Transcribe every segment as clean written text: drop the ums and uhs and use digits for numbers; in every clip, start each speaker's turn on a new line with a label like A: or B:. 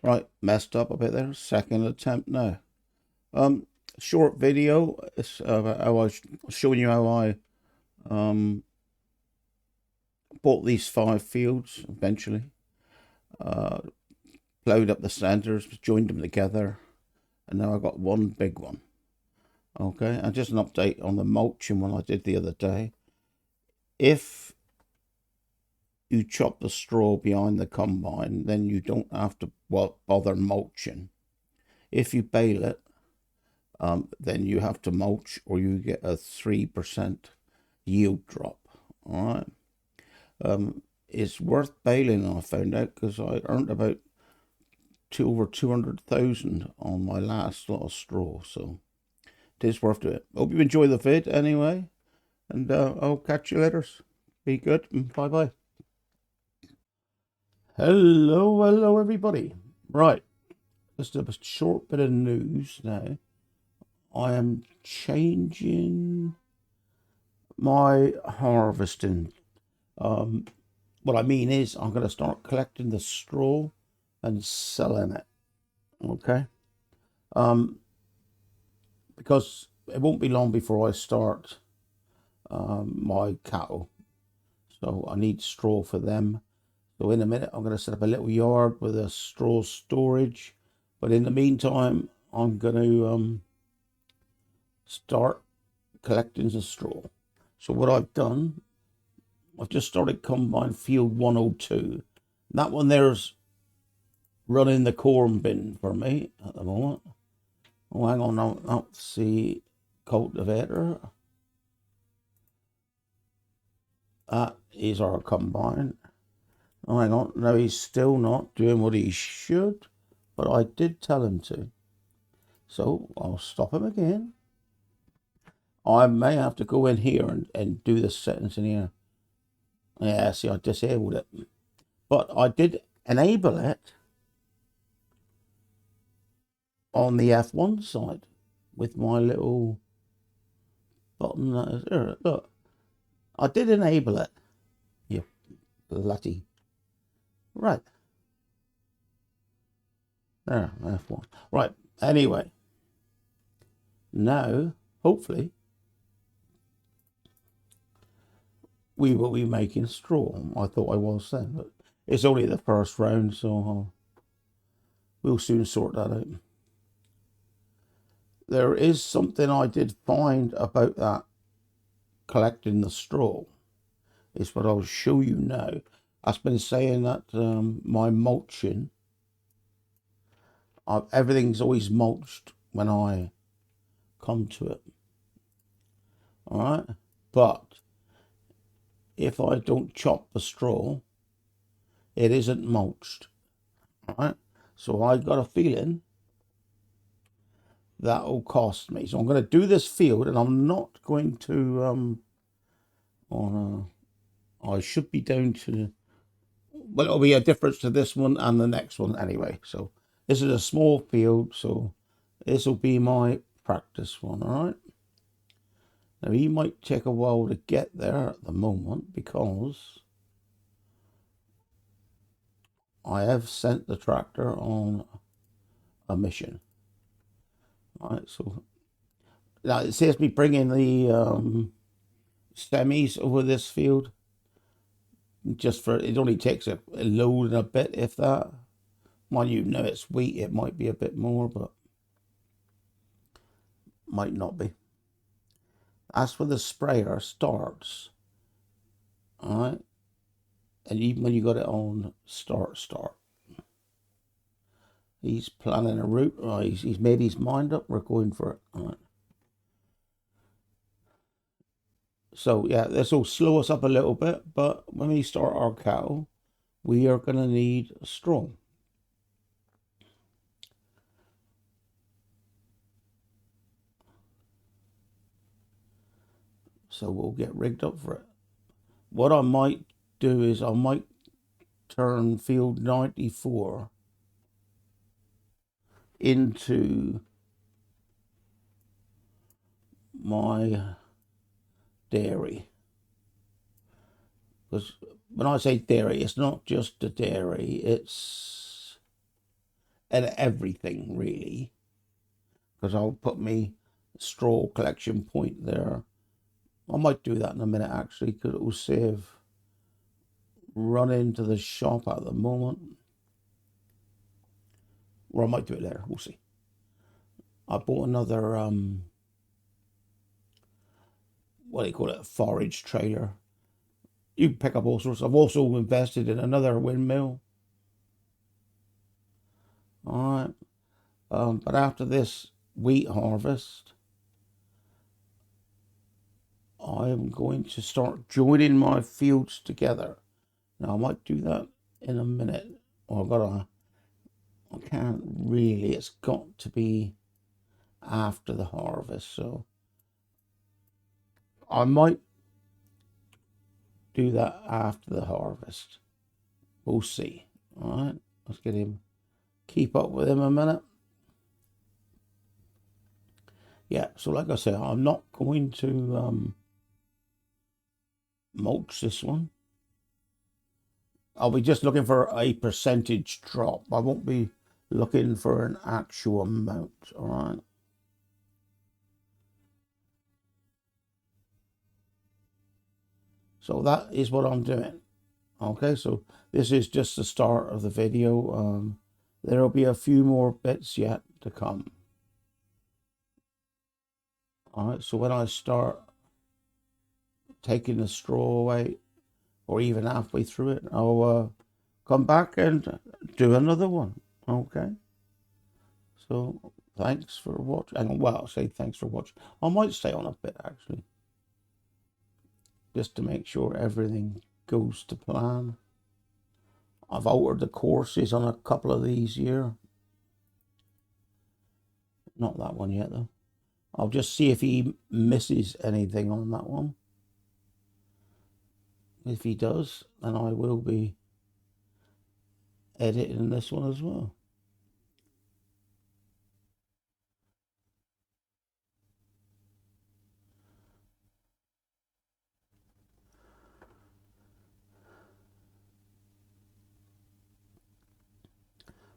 A: Right, messed up a bit there. Second attempt now. Um, Short video. It's I was showing you how I um bought these 5 fields eventually. Uh, Plowed up the centers, joined them together, and now I got one big one. Okay, and just an update on the mulching one I did the other day. If you chop the straw behind the combine, then you don't have to bother mulching. If you bale it, then you have to mulch or you get a 3% yield drop. All right. It's worth baling, I found out, because I earned about over 200,000 on my last lot of straw. So it is worth it. Hope you enjoy the vid anyway. And I'll catch you later. Be good and bye bye. Hello, everybody. Right, just a short bit of news now. I am changing my harvesting. What I mean is, I'm going to start collecting the straw and selling it. Okay, because it won't be long before I start my cattle, so I need straw for them. So in a minute, I'm going to set up a little yard with a straw storage. But in the meantime, I'm going to start collecting the straw. So what I've done, I've just started combine field 102. That one there's running the corn bin for me at the moment. Oh, hang on, now that's the cultivator. That is our combine. Oh, hang on, no, he's still not doing what he should, but I did tell him to. So I'll stop him again. I may have to go in here and do the settings in here. Yeah, see, I disabled it. But I did enable it on the F1 side with my little button. Look, I did enable it. You bloody. Right. There, F1. Right, anyway. Now, hopefully, we will be making straw. I thought I was then, but it's only the first round, so we'll soon sort that out. There is something I did find about that collecting the straw. It's what I'll show you now. I've been saying that my mulching, everything's always mulched when I come to it. All right, but if I don't chop the straw, it isn't mulched. All right, so I got a feeling that'll cost me. So I'm going to do this field, and I'm not going to I should be down to, well, it'll be a difference to this one and the next one anyway. So this is a small field, so this will be my practice one. All right. Now he might take a while to get there at the moment because I have sent the tractor on a mission. All right, so now it says me bringing the semis over this field. Just for it only takes a load and a bit, if that. Mind you, know it's wheat, it might be a bit more, but might not be. As when the sprayer starts, all right, and even when you got it on start, he's planning a route. Right, he's made his mind up. We're going for it. All right. So yeah, this will slow us up a little bit, but when we start our cow, we are going to need straw. So we'll get rigged up for it. What I might do is I might turn field 94 into my dairy. Because when I say dairy, it's not just a dairy, it's and everything really, because I'll put me straw collection point there. I might do that in a minute actually, because it will save running to the shop at the moment. Or I might do it later, we'll see. I bought another what do you call it, a forage trailer. You can pick up all sorts. I've also invested in another windmill. All right. But after this wheat harvest, I'm going to start joining my fields together. Now I might do that in a minute. I can't really. It's got to be after the harvest, so I might do that after the harvest. We'll see. All right, let's get him. Keep up with him a minute. Yeah, so like I said, I'm not going to mulch this one. I'll be just looking for a percentage drop. I won't be looking for an actual amount, all right? So that is what I'm doing. Okay, so this is just the start of the video. There'll be a few more bits yet to come. All right, so when I start taking the straw away, or even halfway through it, I'll come back and do another one. Okay, so thanks for watching. Well, I'll say thanks for watching. I might stay on a bit actually, just to make sure everything goes to plan. I've altered the courses on a couple of these here. Not that one yet though. I'll just see if he misses anything on that one. If he does, then I will be editing this one as well.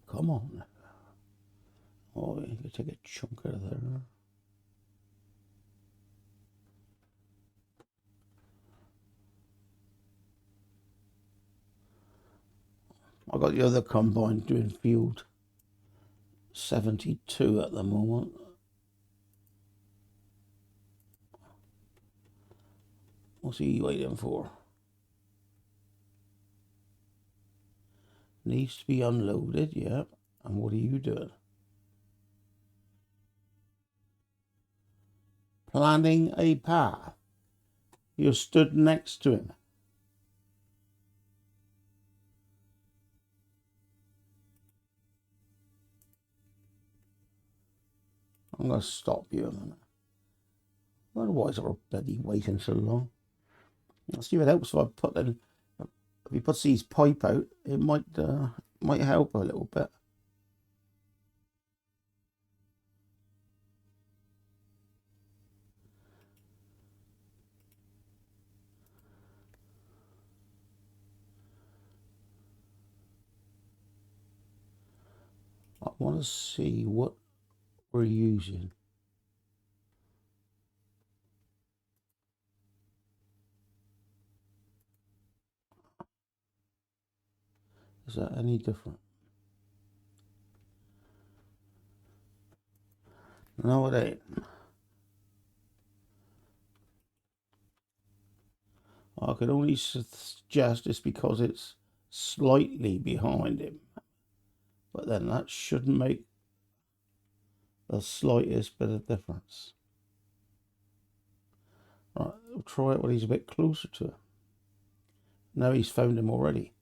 A: Come on. Oh, you can take a chunk out of there. I got the other combine doing field 72 at the moment. What's he waiting for? Needs to be unloaded, yep. And what are you doing? Planning a path. You stood next to him. I'm going to stop you a minute. Otherwise, I'll bloody waiting so long. I'll see if it helps if I put in. If he puts his pipe out, it might help a little bit. I want to see what we're using. Is that any different? No, it ain't. I could only suggest it's because it's slightly behind him. But then that shouldn't make the slightest bit of difference. Right, we'll try it when he's a bit closer to him. Now he's found him already.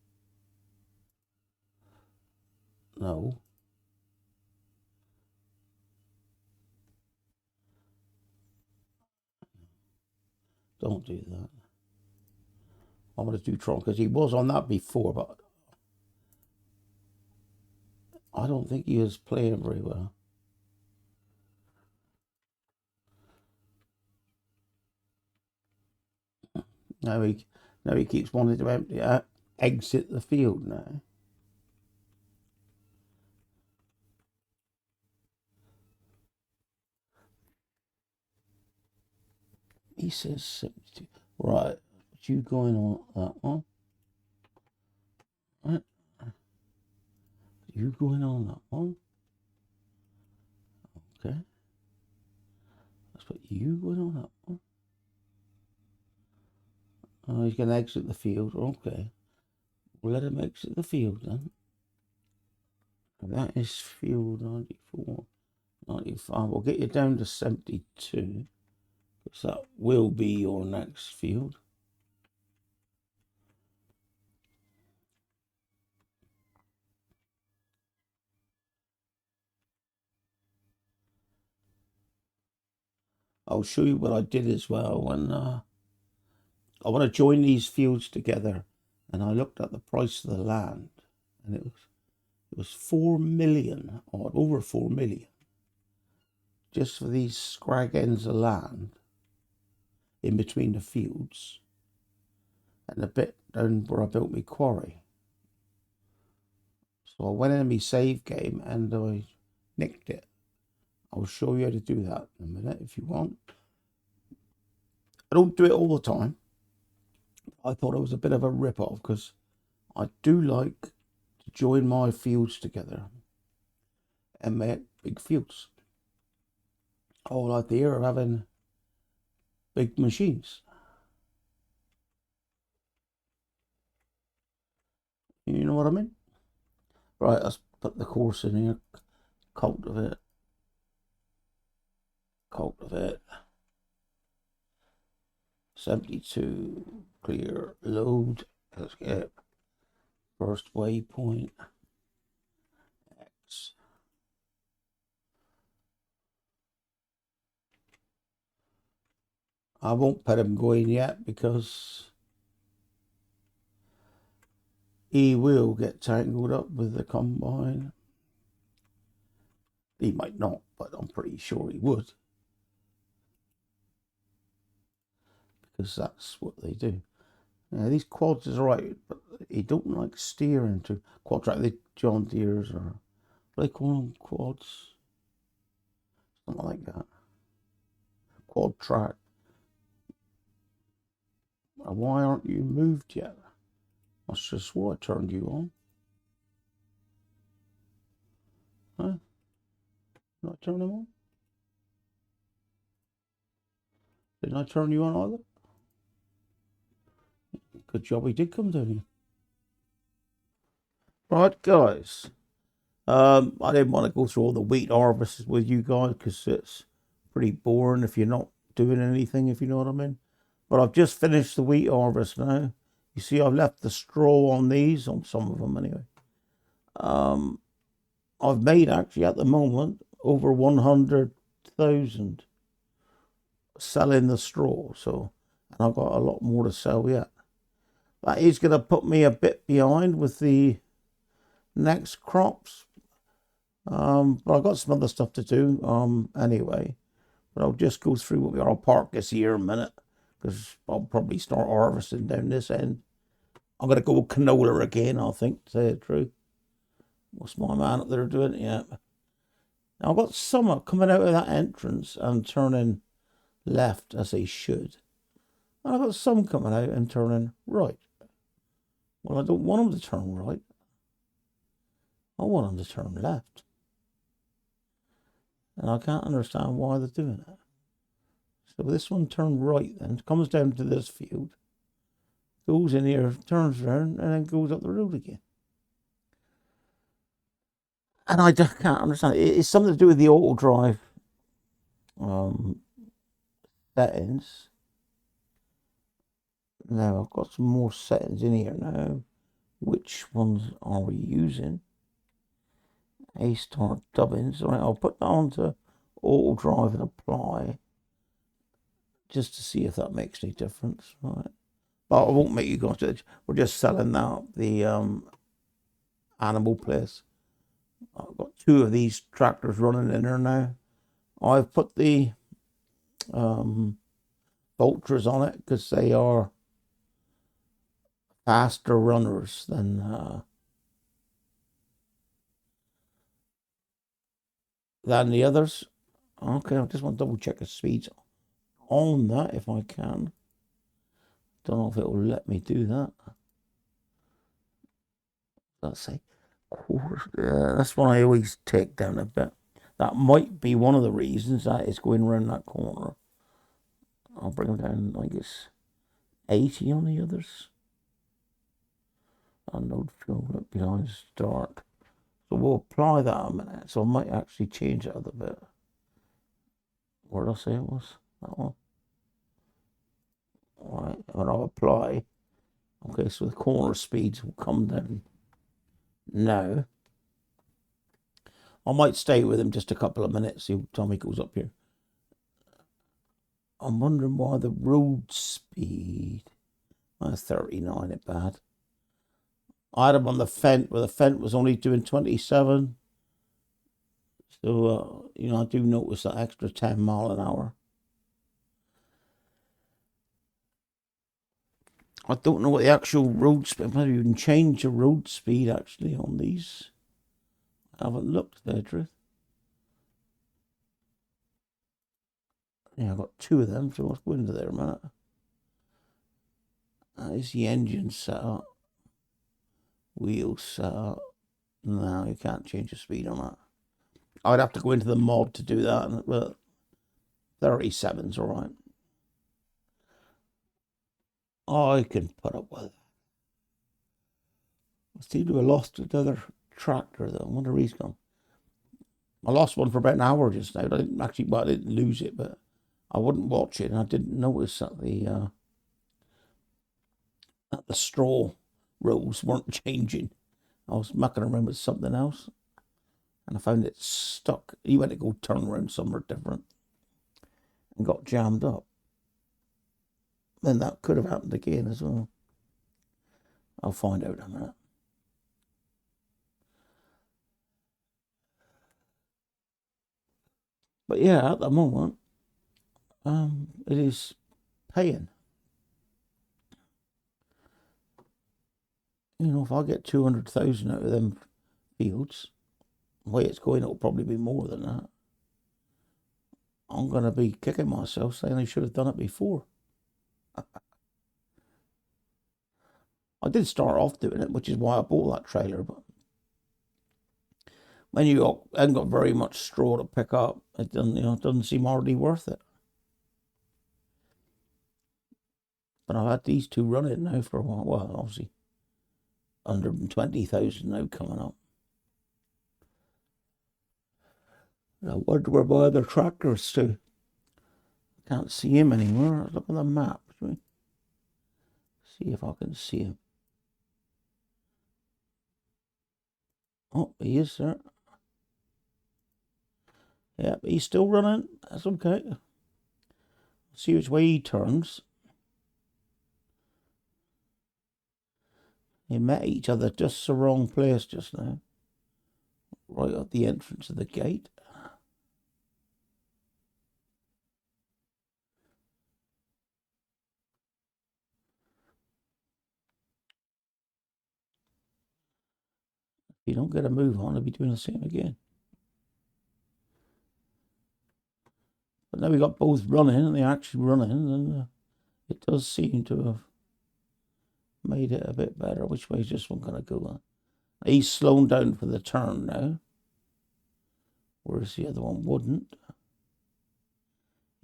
A: No. Don't do that. I'm going to do Tron because he was on that before, but I don't think he was playing very well. Now he keeps wanting to exit the field now. He says 72. Right. But you going on that one? Right. You going on that one? Okay. Let's put you going on that one. Oh, he's going to exit the field. Okay. We'll let him exit the field then. And that is field 94, 95. We'll get you down to 72. Because that will be your next field. I'll show you what I did as well when I want to join these fields together, and I looked at the price of the land, and it was 4 million, or over 4 million, just for these scrag ends of land in between the fields and the bit down where I built my quarry. So I went in my save game and I nicked it. I'll show you how to do that in a minute if you want. I don't do it all the time. I thought it was a bit of a rip-off because I do like to join my fields together and make big fields. All idea of having big machines. You know what I mean? Right, let's put the course in here. Cultivate. 72, clear, load. Let's get first waypoint. X. I won't put him going yet because he will get tangled up with the combine. He might not, but I'm pretty sure he would. Because that's what they do. Yeah, these quads is alright, but he don't like steering to quad track. The John Deere's or what do they call them? Quads? Something like that. Quad track. Why aren't you moved yet? I just swore I turned you on. Huh? Did I turn him on? Didn't I turn you on either? Good job he did come down here. Right, guys. I didn't want to go through all the wheat harvests with you guys because it's pretty boring if you're not doing anything, if you know what I mean. But I've just finished the wheat harvest now. You see, I've left the straw on these, on some of them anyway. I've made actually at the moment over 100,000 selling the straw, so, and I've got a lot more to sell yet. That is going to put me a bit behind with the next crops. But I've got some other stuff to do anyway. But I'll just go through what we are. I'll park this here a minute because I'll probably start harvesting down this end. I'm going to go canola again, I think, to say the truth. What's my man up there doing? Yeah. Now I've got some coming out of that entrance and turning left as they should. And I've got some coming out and turning right. Well, I don't want them to turn right. I want them to turn left. And I can't understand why they're doing that. So this one turned right then, comes down to this field, goes in here, turns around, and then goes up the road again. And I can't understand. It's something to do with the auto drive settings. Now, I've got some more settings in here now. Which ones are we using? A-Star Dubbins. All right, I'll put that onto auto drive and apply just to see if that makes any difference. Right. But I won't make you go to it. We're just selling now the animal place. I've got 2 of these tractors running in there now. I've put the Ultras on it because they are faster runners than the others. Okay, I just want to double check the speeds on that if I can. Don't know if it will let me do that. Let's say quarter. Yeah, that's why I always take down a bit. That might be one of the reasons that is going around that corner. I'll bring them down, I guess, 80 on the others. Unload fuel behind start. So we'll apply that a minute. So I might actually change it a little bit. Where did I say it was? That one. Alright, when I'll apply. Okay, so the corner speeds will come down now. I might stay with him just a couple of minutes, see what time he goes up here. I'm wondering why the road speed. 39 ain't bad. I had him on the Fent, where the Fent was only doing 27. So, I do notice that extra 10 mile an hour. I don't know what the actual road speed, maybe you can change the road speed actually on these. I haven't looked there, truth. Yeah, I've got two of them, so let's go into there a minute. That is the engine set up. Wheels set up. No, you can't change the speed on that. I'd have to go into the mod to do that, but 37's alright. I can put up with it. I seem to have lost another tractor though. I wonder where he's gone. I lost one for about an hour just now. I didn't lose it, but I wouldn't watch it, and I didn't notice that the straw rows weren't changing. I was mucking around with something else, and I found it stuck. He went to go turn around somewhere different and got jammed up. Then that could have happened again as well. I'll find out in a minute. But yeah, at the moment, it is paying. If I get 200,000 out of them fields, the way it's going, it'll probably be more than that. I'm going to be kicking myself saying I should have done it before. I did start off doing it, which is why I bought that trailer, but when you haven't got very much straw to pick up, it doesn't seem hardly worth it. But I've had these two running now for a while. Well, obviously, 120,000 now coming up. I wonder where my other tractor is too. Can't see him anymore. Look at the map. See if I can see him. Oh, he is there. Yeah, but he's still running. That's okay. See which way he turns. They met each other just the wrong place just now. Right at the entrance of the gate. If you don't get a move on, they'll be doing the same again. But now we got both running, and they're actually running, and it does seem to have made it a bit better. Which way is this one going to go? He's slowing down for the turn now. Whereas the other one wouldn't.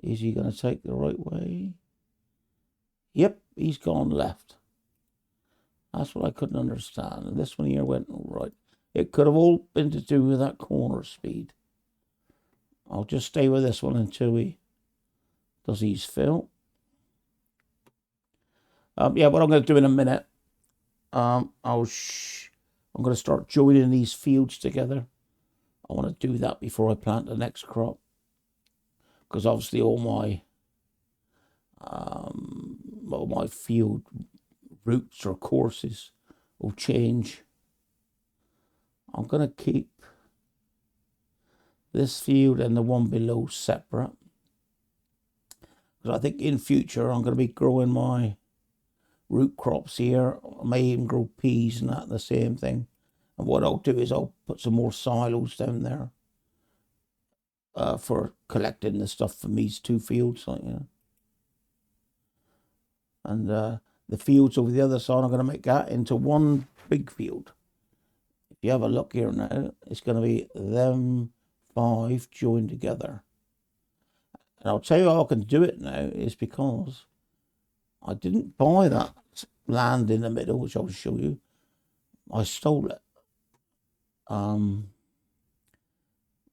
A: Is he going to take the right way? Yep, he's gone left. That's what I couldn't understand. And this one here went right. It could have all been to do with that corner speed. I'll just stay with this one until he does his fill. Yeah, what I'm going to do in a minute, I'm going to start joining these fields together. I want to do that before I plant the next crop, because obviously all my field routes or courses will change. I'm going to keep this field and the one below separate, because I think in future I'm going to be growing my root crops here. I may even grow peas and that, the same thing. And what I'll do is I'll put some more silos down there for collecting the stuff from these two fields, And the fields over the other side, I'm going to make that into one big field. If you have a look here now, it's going to be them 5 joined together. And I'll tell you how I can do it now is because I didn't buy that land in the middle, which I'll show you. I stole it. I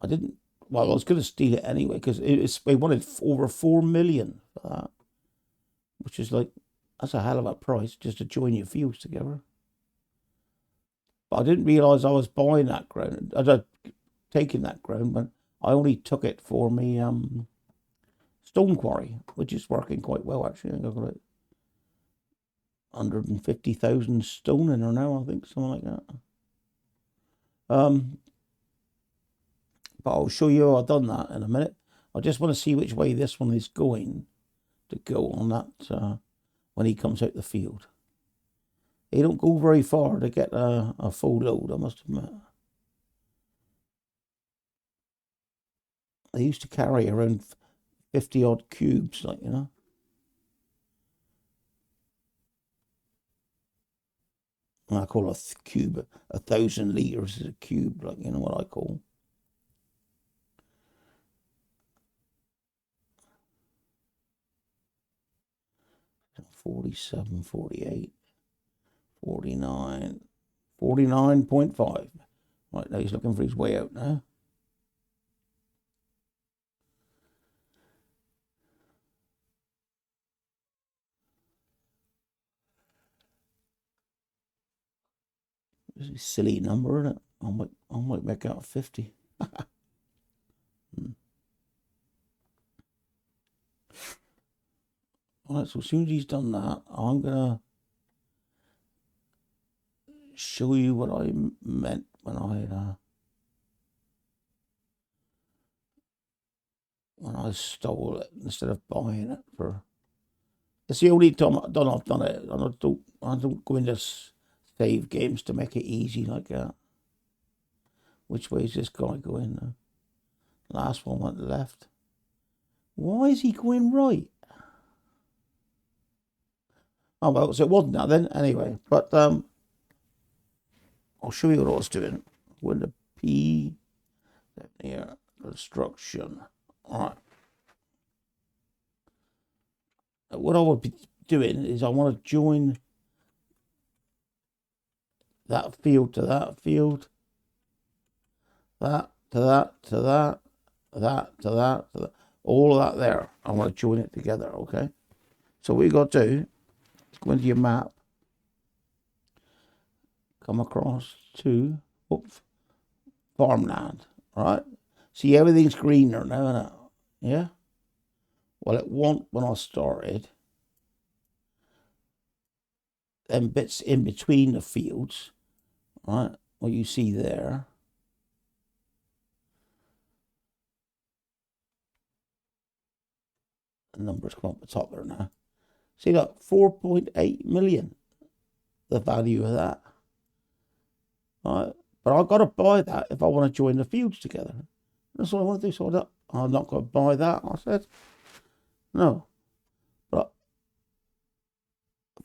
A: didn't. Well, I was going to steal it anyway because they wanted over 4 million for that, which is like, that's a hell of a price just to join your fields together. But I didn't realise I was buying that ground. I'd taken that ground, but I only took it for me stone quarry, which is working quite well actually. I think I've got 150,000 stone in there now, I think, something like that. But I'll show you how I've done that in a minute. I just want to see which way this one is going to go on that when he comes out the field. He don't go very far to get a full load, I must admit. They used to carry around 50 odd cubes, like, you know. And I call a cube 1,000 litres is a cube, like, you know what I call. $47, $48, $49, $49.5. Right, now he's looking for his way out now. This is a silly number, isn't it? I might make out 50. Alright, so as soon as he's done that, I'm gonna show you what I meant when I stole it instead of buying it for. It's the only time I've done it. I don't go into save games to make it easy like that. Which way is this guy going now? Last one went left. Why is he going right? Oh well, so it wasn't that then. Anyway, but I'll show you what I was doing. With the P here, construction. Alright. What I would be doing is I want to join that field to that field, that to that to that, that to that to that, all of that there. I want to join it together, okay? So what you got to do is go into your map, come across to farmland, right? See, everything's greener now, isn't it? Yeah? Well, it wasn't when I started. Them bits in between the fields, right? What you see there. The numbers come up the top there now. See, look, 4.8 million, the value of that. Right? But I've got to buy that if I want to join the fields together. That's what I want to do. So I'm not going to buy that, I said. No. But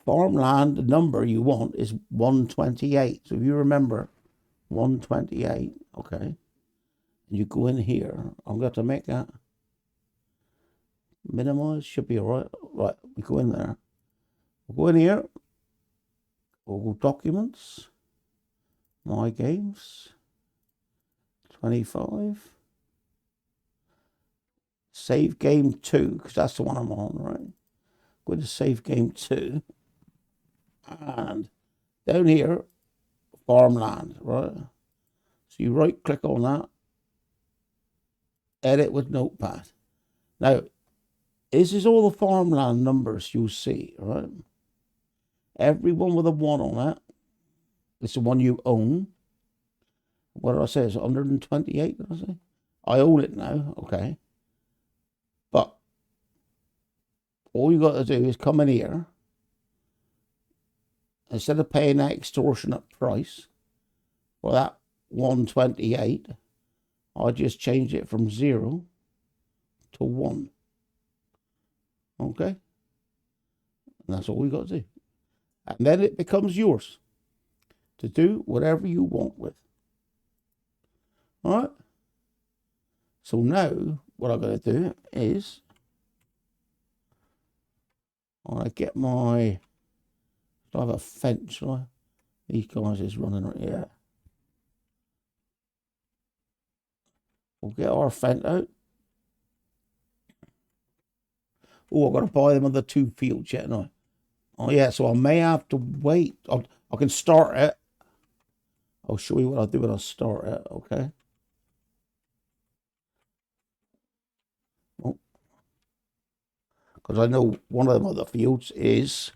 A: farmland, the number you want is 128. So if you remember 128, okay, and you go in here, I'm going to make that minimize, should be all right. Right, we go in there. We'll go in here. We'll go documents, my games, 25. Save game 2, because that's the one I'm on, right? Go to save game 2. And down here, farmland, right? So you right click on that, edit with notepad. Now, this is all the farmland numbers you'll see, right? Every one with a 1 on it is the one you own. What did I say? It's 128, did I say? I own it now, okay. But all you got to do is come in here. Instead of paying that extortionate price for that 128, I just changed it from 0 to 1. Okay? And that's all we got to do. And then it becomes yours to do whatever you want with. All right? So now what I'm going to do is I get my, I have a fence, right? These guys is running right here. We'll get our fence out. Oh, I've got to buy them other 2 fields yet, no? Oh, yeah, so I may have to wait. I can start it. I'll show you what I'll do when I start it, okay? Because I know one of them other fields is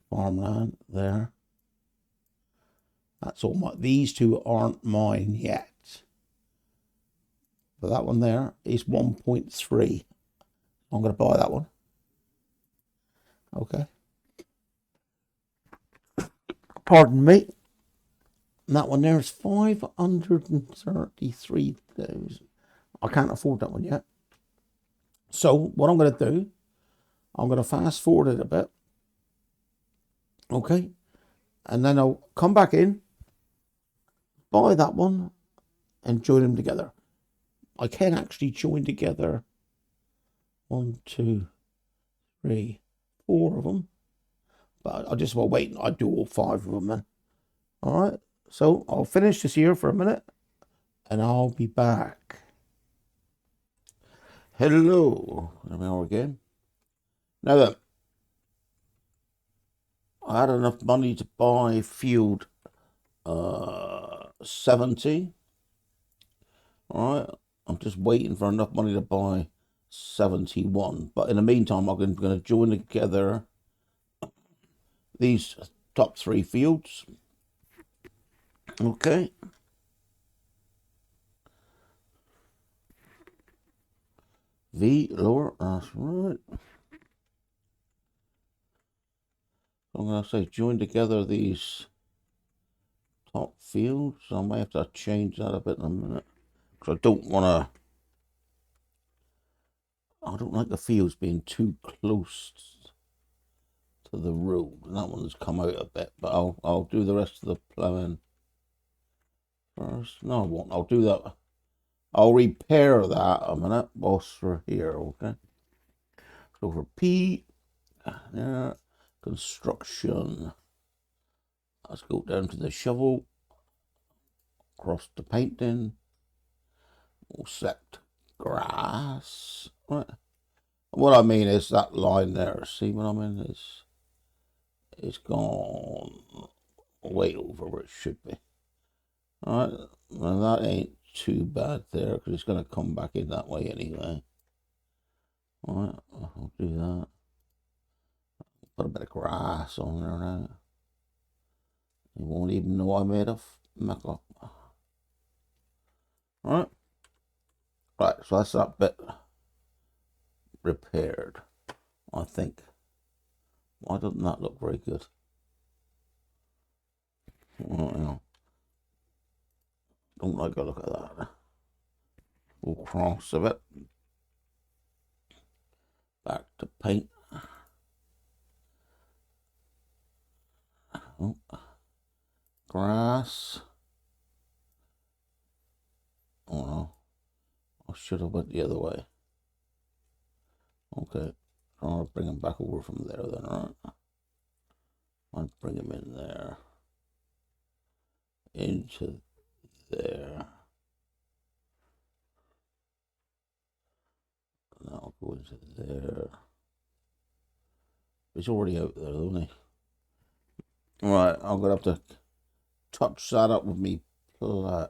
A: farmland there. That's all my, these 2 aren't mine yet. But that one there is 1.3. I'm going to buy that one. Okay. Pardon me. And that one there is 533,000. I can't afford that one yet. So what I'm going to do, I'm going to fast forward it a bit. Okay. And then I'll come back in, buy that one, and join them together. I can actually join together 1, 2, 3, 4 of them. But I just will wait and I do all 5 of them then. All right. So I'll finish this here for a minute and I'll be back. Hello. There we are again. Now then, I had enough money to buy field 70. All right. I'm just waiting for enough money to buy 71. But in the meantime, I'm going to join together these top 3 fields. Okay. V lower, that's right. I'm going to say join together these top fields. I may have to change that a bit in a minute. Because I don't like the fields being too close to the road. And that one's come out a bit, but I'll do the rest of the ploughing first. No, I won't. I'll do that. I'll repair that a minute whilst we're here, okay? So for P, there, construction. Let's go down to the shovel, across the painting. We'll select grass. Right. What I mean is that line there. See what I mean? It's gone way over where it should be. All right. Well, that ain't too bad there because it's going to come back in that way anyway. All right. I'll do that. Put a bit of grass on there now. You won't even know I made a muck up. All right. Right. So that's that bit repaired, I think. Why doesn't that look very good? Well, you know, don't like a look at that. We'll cross a bit. Back to paint. Oh. Grass. Oh no. I should have went the other way. Okay. I'll bring him back over from there then, right? I'll bring him in there. Into there. And I'll go into there. He's already out there, isn't he? Right, I'm gonna have to touch that up with me. No.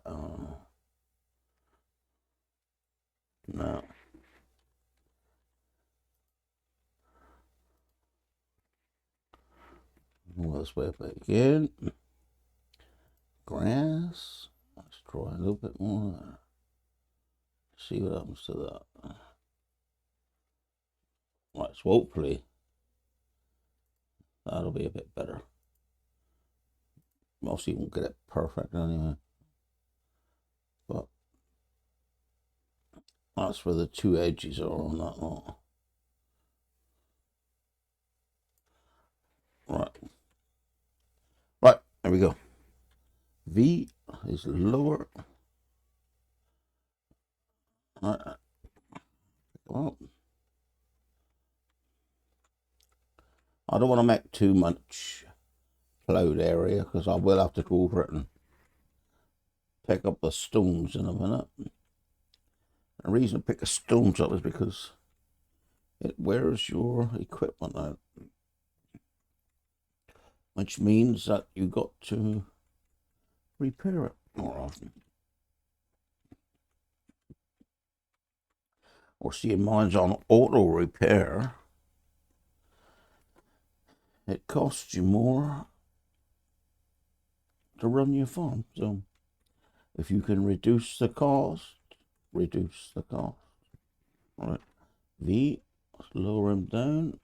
A: Well, this way back again. Grass. Let's try a little bit more there. See what happens to that. Right, so hopefully that'll be a bit better. Mostly won't get it perfect anyway. But that's where the 2 edges are on that lot. V is lower. Well, I don't want to make too much plowed area because I will have to go over it and pick up the stones in a minute. The reason I pick the stones up is because it wears your equipment out, which means that you got to repair it more often. Or seeing mine's on auto repair, it costs you more to run your farm. So if you can reduce the cost, reduce the cost. All right, V, let's lower him down.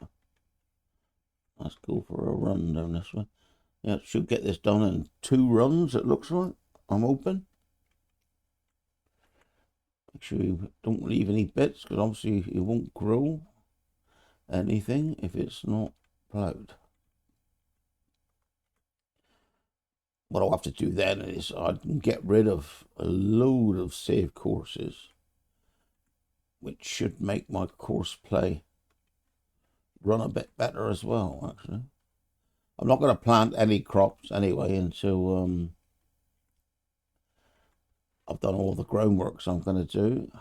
A: Let's go for a run down this way. Yeah, should get this done in 2 runs, it looks like. I'm hoping. Make sure you don't leave any bits, because obviously it won't grow anything if it's not plowed. What I'll have to do then is I can get rid of a load of save courses, which should make my course play run a bit better as well, actually. I'm not going to plant any crops anyway until I've done all the groundworks I'm going to do,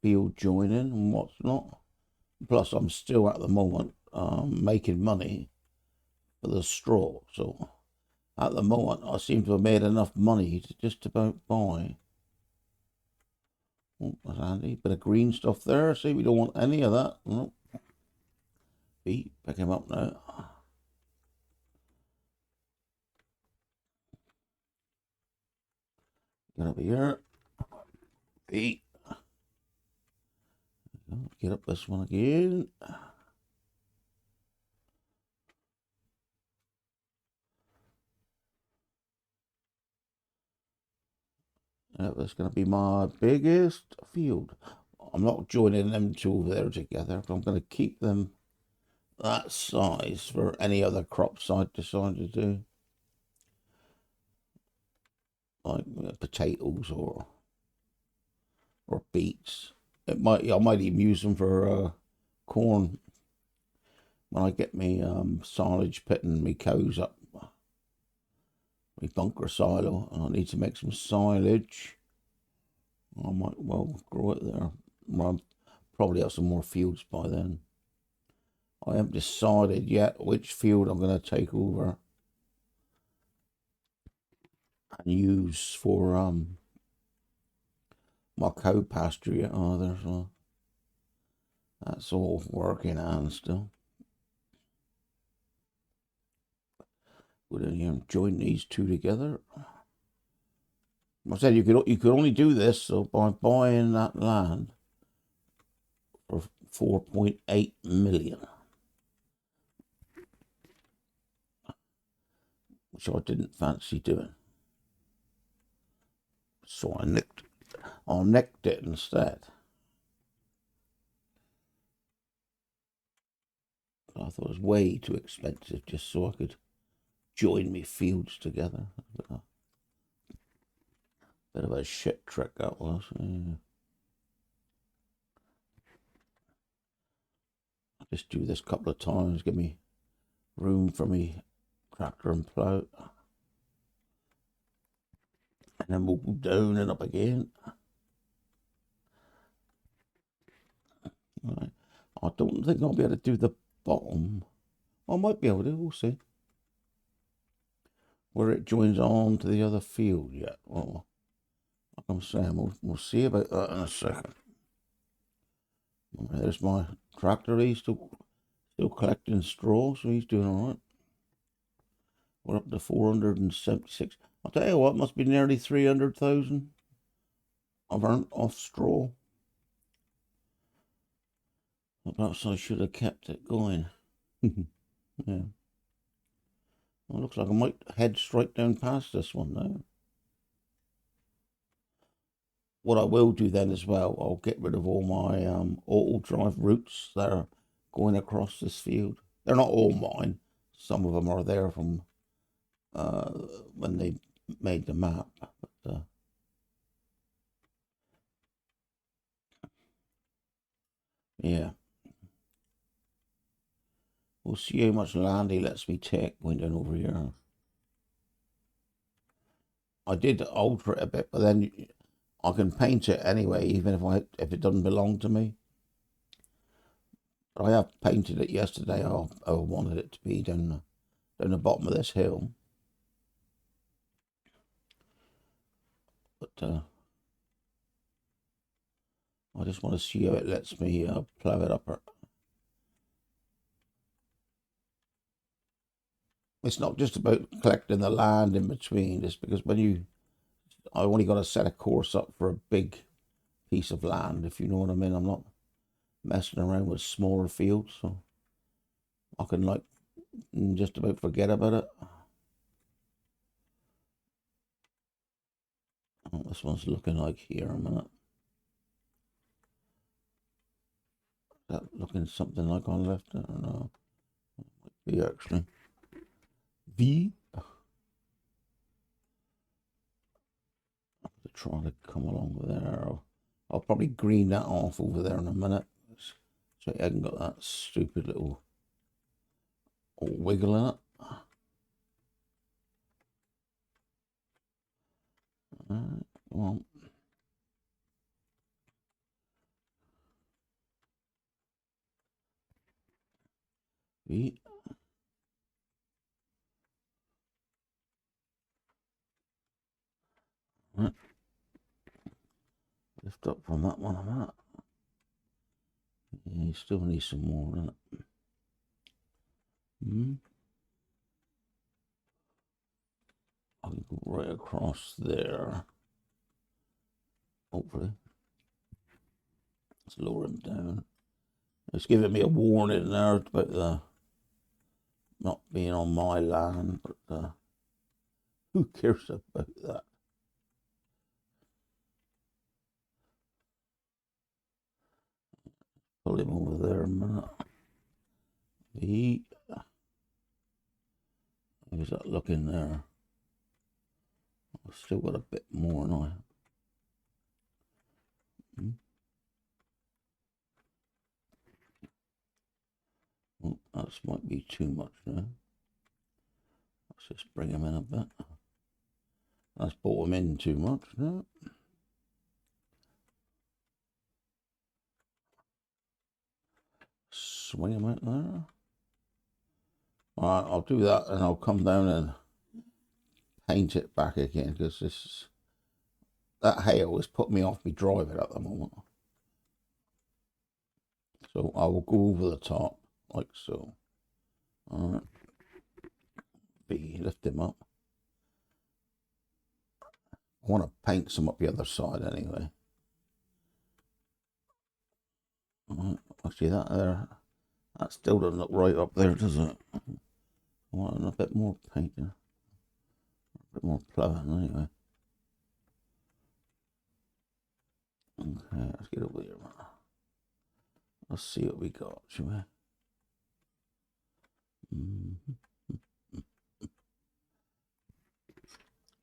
A: field joining and what's not. Plus, I'm still at the moment making money for the straw. So at the moment, I seem to have made enough money to just about buy. Oh, that's handy. Bit of green stuff there. See, we don't want any of that. Nope. Pick him up now. Get up here. Pete. Get up this one again. That's going to be my biggest field. I'm not joining them two over there together, but I'm going to keep them that size for any other crops I decide to do. Like potatoes or beets. I might even use them for corn when I get me silage pit and me cows up. My bunker silo, and I need to make some silage. I might well grow it there. I'll probably have some more fields by then. I haven't decided yet which field I'm going to take over and use for my cow pasture yet either. So that's all working on still. Go down here and join these two together. I said you could only do this so by buying that land for 4.8 million, which I didn't fancy doing. So I nicked it instead. I thought it was way too expensive just so I could join me fields together. Bit of a shit trick that was. Yeah. I'll just do this a couple of times, give me room for me tractor and plough. And then we'll go down and up again. Right. I don't think I'll be able to do the bottom. I might be able to, we'll see. Where it joins on to the other field yet. Well, like I'm saying, we'll see about that in a second. There's my tractor. He's still collecting straw, so he's doing all right. We're up to 476. I'll tell you what, must be nearly 300,000 I've earned off straw. Perhaps I should have kept it going. Yeah. Well, looks like I might head straight down past this one now. What I will do then as well, I'll get rid of all my auto drive routes that are going across this field. They're not all mine. Some of them are there from when they made the map. But, yeah. We'll see how much land he lets me take going down over here. I did alter it a bit, but then I can paint it anyway, even if it doesn't belong to me. But I have painted it yesterday. I wanted it to be down the bottom of this hill. But I just want to see how it lets me plough it up. It's not just about collecting the land in between, just because I only got to set a course up for a big piece of land, if you know what I mean. I'm not messing around with smaller fields, so I can like just about forget about it. Oh, this one's looking like here a minute. Is that looking something like on left? I don't know. It might be actually. V. To try to come along with there. I'll probably green that off over there in a minute, so I haven't got that stupid little wiggle in it. Well, V. Right. Lift up from that one a minute. Yeah, you still need some more, doesn't it? I can go right across there. Hopefully. Let's lower him down. It's giving me a warning there about the not being on my land, but who cares about that? Pull him over there a minute. How's that looking there? I've still got a bit more now. Oh, that might be too much now. Let's just bring him in a bit. That's brought him in too much now. Swing him out there. Alright, I'll do that and I'll come down and paint it back again, because that hail has put me off me driving at the moment. So I will go over the top like so. Alright. Lift him up. I want to paint some up the other side anyway. Actually, that still doesn't look right up there, does it? I want a bit more painting, a bit more ploughing anyway. Okay, let's get over here. Let's see what we got, shall we?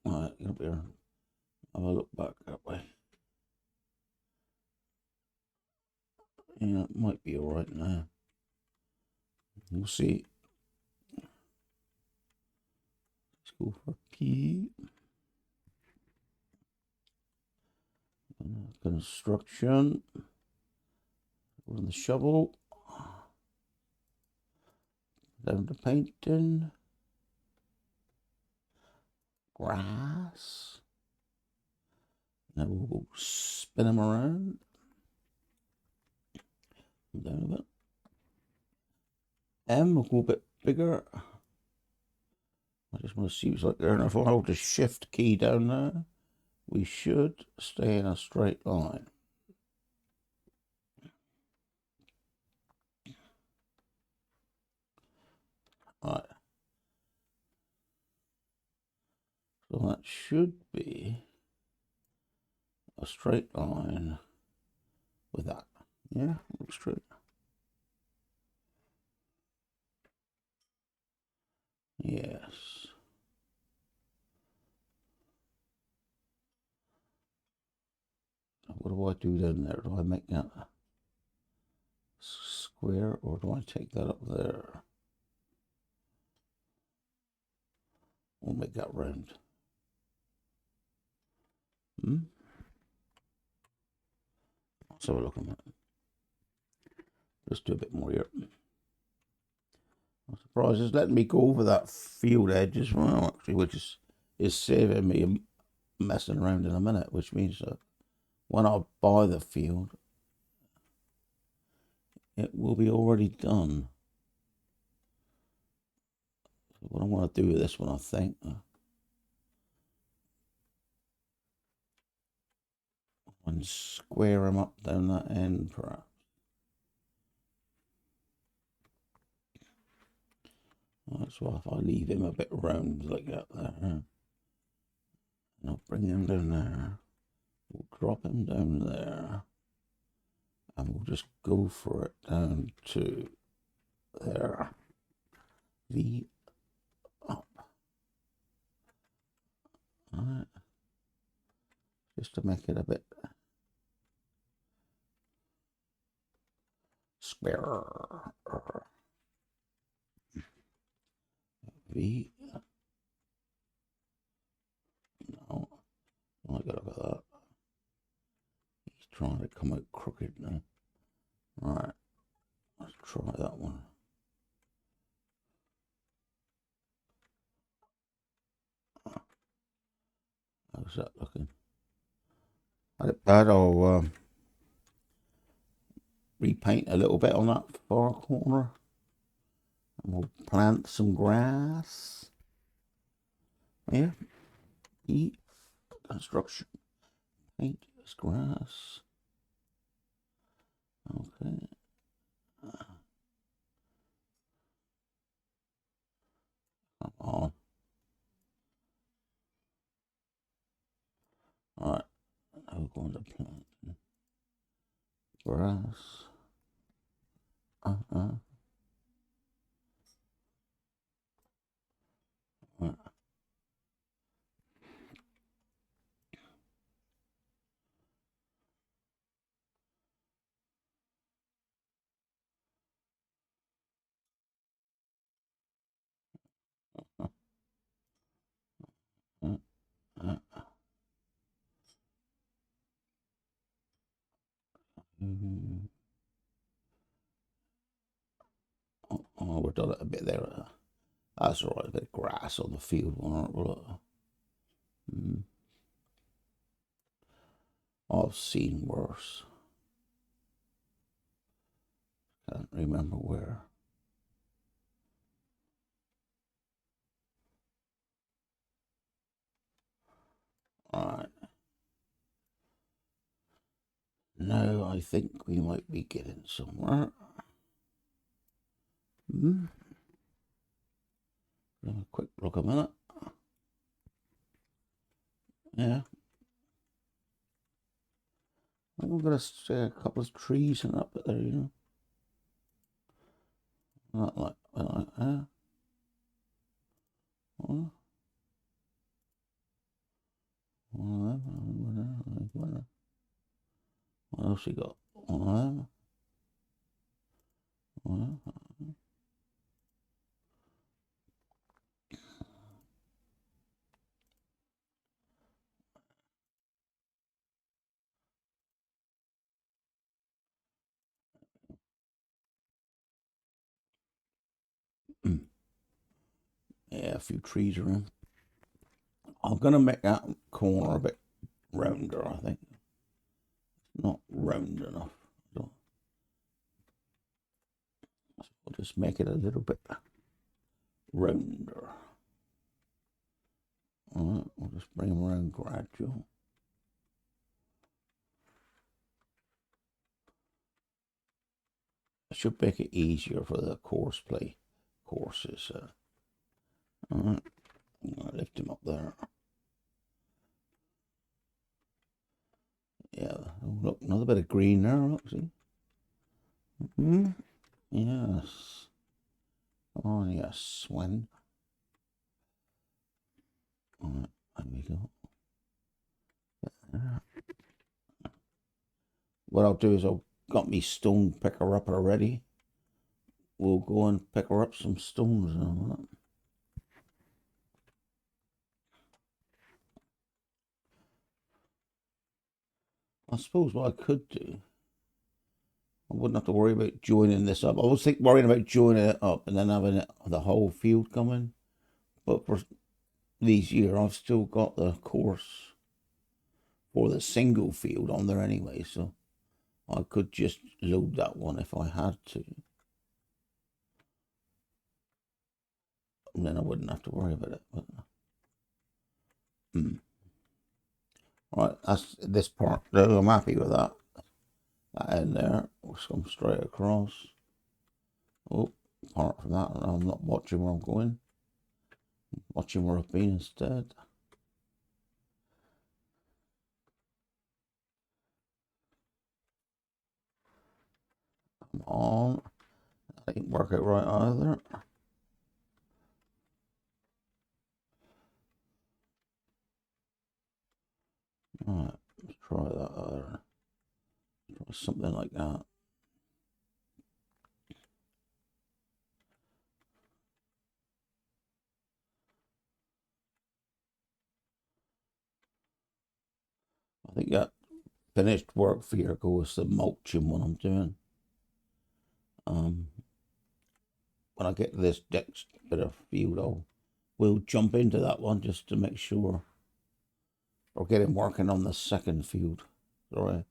A: Alright, get up here. Have a look back that way. Yeah, it might be alright now. We'll see. Let's go for P. Construction. On the shovel. Down to painting. Grass. Now we'll go spin them around. Down a bit. M will go a bit bigger. I just want to see what's like there. And if I hold the shift key down there, we should stay in a straight line. Right. So that should be a straight line with that. Yeah, looks straight. Yes. What do I do down there? Do I make that square or do I take that up there? We'll make that round. Let's have a look at that. Just do a bit more here. I'm surprised it's letting me go over that field edge as well, actually, which is saving me messing around in a minute, which means that when I buy the field, it will be already done. So what I want to do with this one, I think, and square them up down that end, perhaps. That's why if I leave him a bit round like that there, and I'll bring him down there, we'll drop him down there, and we'll just go for it down to there. V up. Alright. Just to make it a bit square. V. No. I gotta look at that. He's trying to come out crooked now. Alright. Let's try that one. How's that looking? Not it bad. I'll repaint a little bit on that far corner. And we'll plant some grass. Yeah. Eat. Construction. Paint this grass. Okay. Come on. Alright. Now we're going to plant grass. Oh, we've done it a bit there. That's all right. A bit of grass on the field, aren't we? I've seen worse. Can't remember where. Alright. Now I think we might be getting somewhere. Have a quick look a minute. Yeah. I think I'm going to say a couple of trees and up there, you know. Not like that. What else we got? Yeah, a few trees around. I'm going to make that corner a bit rounder, I think. Not round enough. So we'll just make it a little bit rounder. Alright, we'll just bring them around gradual. It should make it easier for the courses. Alright, I'm going to lift him up there. Yeah, oh, look, another bit of green there, look, see? Yes. Come on, yes, Swen. Alright, there we go. There. what I'll do is I've got me stone picker up already. We'll go and pick her up some stones and all that. I suppose what I could do, I wouldn't have to worry about joining this up. I was worrying about joining it up and then having the whole field coming. But for these years, I've still got the course for the single field on there anyway. So I could just load that one if I had to. And then I wouldn't have to worry about it. But, Right, that's this part though. I'm happy with that. That in there, we'll come straight across. Oh, apart from that, I'm not watching where I'm going. I'm watching where I've been instead. Come on. That didn't work out right either. Right, let's try that other. Try something like that. I think that finished work vehicle is the mulching one I'm doing. When I get to this next bit of field, we'll jump into that one just to make sure we're getting working on the second field. Sorry.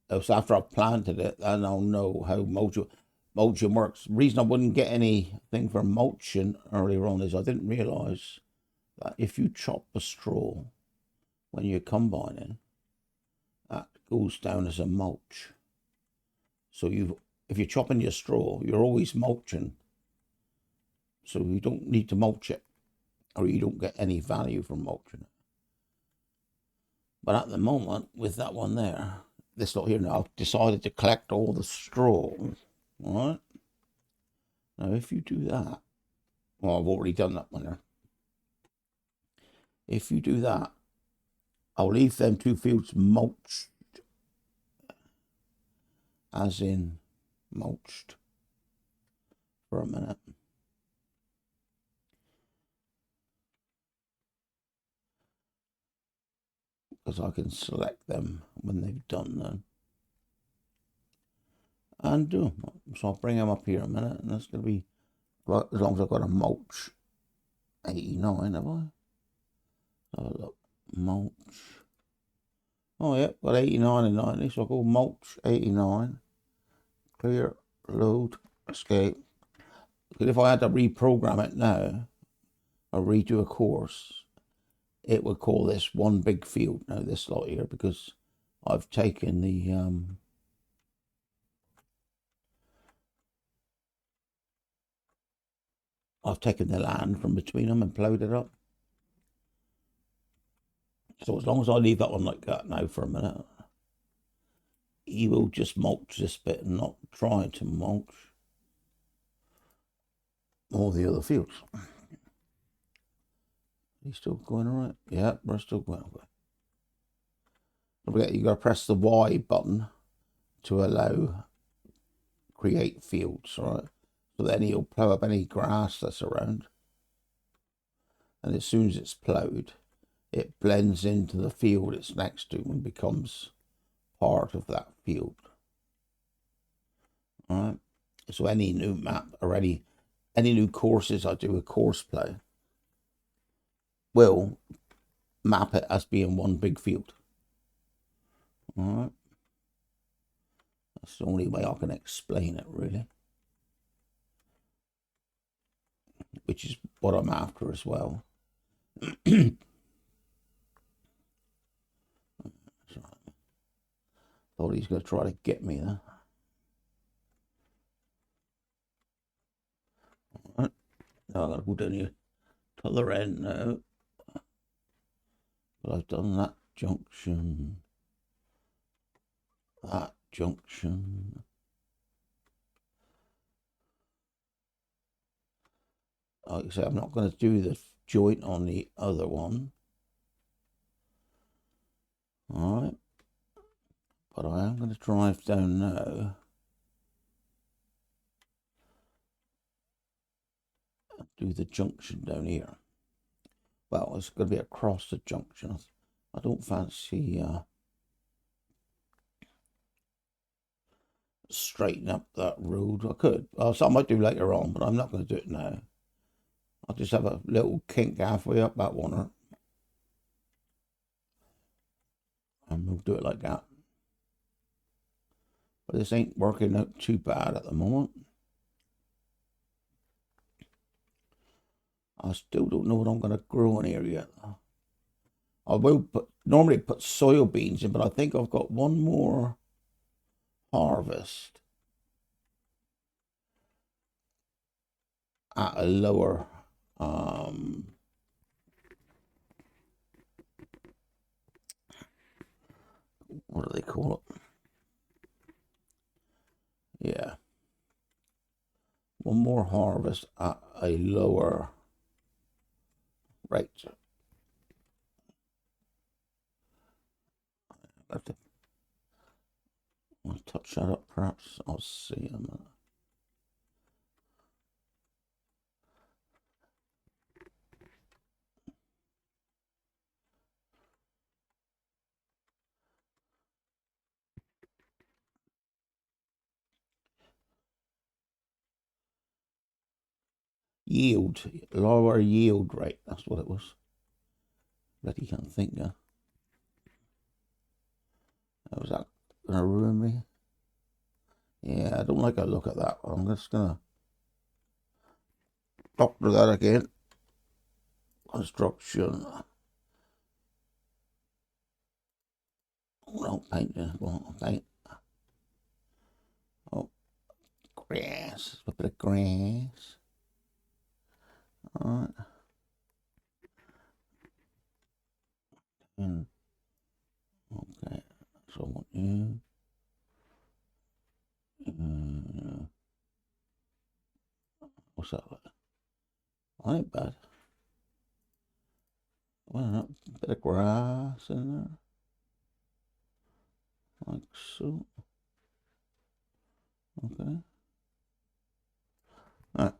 A: So after I've planted it, then I'll know how mulching works. The reason I wouldn't get anything for mulching earlier on is I didn't realise that if you chop the straw when you're combining, that goes down as a mulch. So if you're chopping your straw, you're always mulching. So you don't need to mulch it, or you don't get any value from mulching it. But at the moment, with that one there, this lot here now, I've decided to collect all the straw. All right. Now, if you do that, well, I've already done that one there. If you do that, I'll leave them two fields mulched, as in mulched, for a minute. Because I can select them when they've done them. And do them. So I'll bring them up here a minute, and that's going to be, well, as long as I've got a mulch 89, have I? So look, mulch. Oh, yeah, got 89 and 90, so I'll go mulch 89. Clear, load, escape. Because if I had to reprogram it now, or redo a course, it would call this one big field. Now, this lot here, because I've taken the, land from between them and plowed it up. So as long as I leave that one like that now for a minute, he will just mulch this bit and not try to mulch all the other fields. He's still going all right? Yeah, we're still going. Don't forget, you got to press the Y button to allow create fields, all right? So then he'll plow up any grass that's around. And as soon as it's plowed, it blends into the field it's next to and becomes part of that field. All right. So any new map or any new courses I do a course play will map it as being one big field. All right. That's the only way I can explain it, really. Which is what I'm after as well. Thought he's going to try to get me there. All right. Now I've got to go down here to the other end now. But I've done that junction. That junction. Like I say, I'm not going to do the joint on the other one. All right. But I am going to drive down now and do the junction down here. Well, it's going to be across the junction. I don't fancy straighten up that road. I could. So I might do later on, but I'm not going to do it now. I'll just have a little kink halfway up that one, and we'll do it like that. But this ain't working out too bad at the moment. I still don't know what I'm going to grow in here yet. I will normally put soybeans in, but I think I've got one more harvest at a lower what do they call it? Yeah. One more harvest at a lower rate. I have to touch that up, perhaps. I'll see a minute. Yield, lower yield rate. That's what it was. But you can't think now. Was that gonna ruin me? Yeah, I don't like a look at that. I'm just gonna doctor that again. Construction. No painting. Well, paint. Oh, grass. A bit of grass. Alright. Okay. So I want you. What's that like? I ain't bad. Well, a bit of grass in there. Like so. Okay. Alright.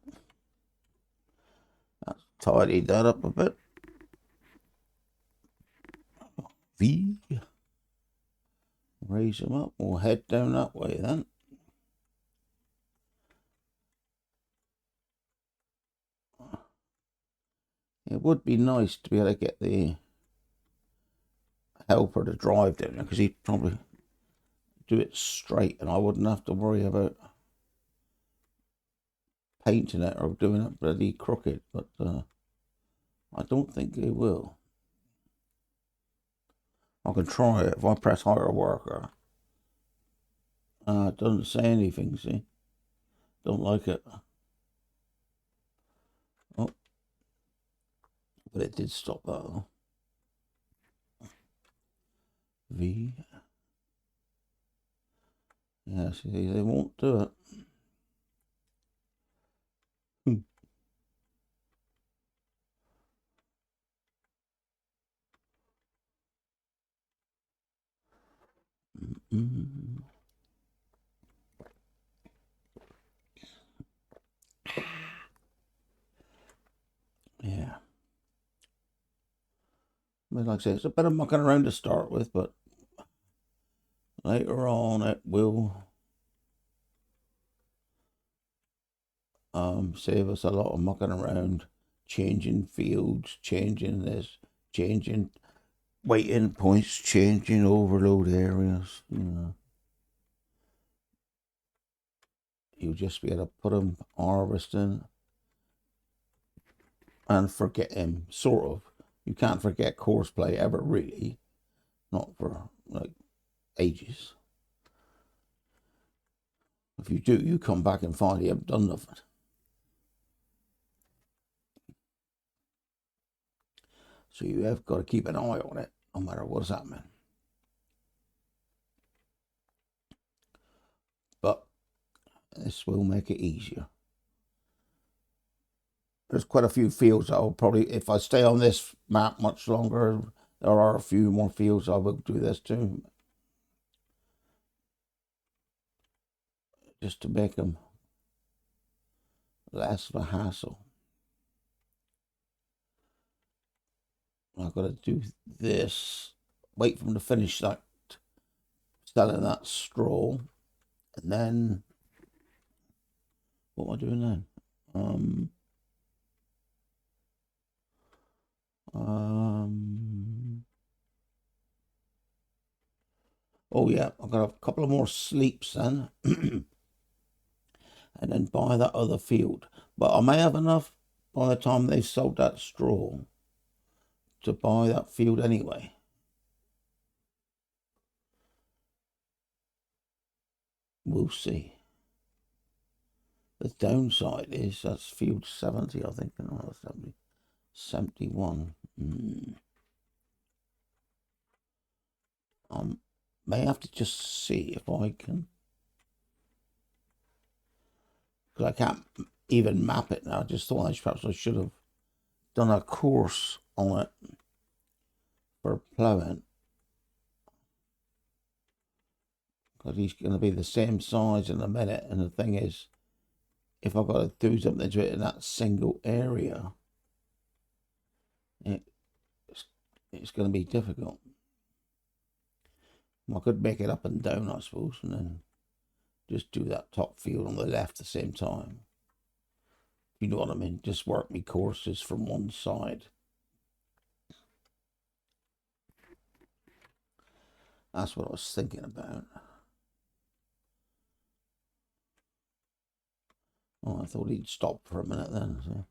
A: Let's tidy that up a bit. V. Raise them up. We'll head down that way then. It would be nice to be able to get the helper to drive down there, because he'd probably do it straight and I wouldn't have to worry about painting it or doing it bloody crooked. But I don't think he will. I can try it if I press hire worker. It doesn't say anything, see? Don't like it. Oh. But it did stop that though. V. Yeah, see, they won't do it. Yeah. But like I say, it's a bit of mucking around to start with, but later on it will save us a lot of mucking around, changing fields, changing this, changing waiting points, changing overload areas. You know, you'll just be able to put him harvesting and forget him, sort of. You can't forget courseplay ever, really, not for like ages. If you do, you come back and find you haven't done nothing. So you have got to keep an eye on it, no matter what's happening. But this will make it easier. There's quite a few fields I'll probably, if I stay on this map much longer, there are a few more fields I will do this too. just to make them less of a hassle. I've got to do this, wait for them to finish that, selling that straw, and then what am I doing then? Oh yeah, I've got a couple of more sleeps then, and then buy that other field. But I may have enough by the time they've sold that straw to buy that field anyway. We'll see. The downside is that's field 70, I think. No, 70, 71. May have to just see if I can, because I can't even map it now. I just thought perhaps I should have done a course on it for ploughing, because he's going to be the same size in a minute. And the thing is, if I've got to do something to it in that single area, it's going to be difficult. I could make it up and down, I suppose, and then just do that top field on the left at the same time. You know what I mean? Just work me courses from one side. That's what I was thinking about. Oh, I thought he'd stop for a minute then, so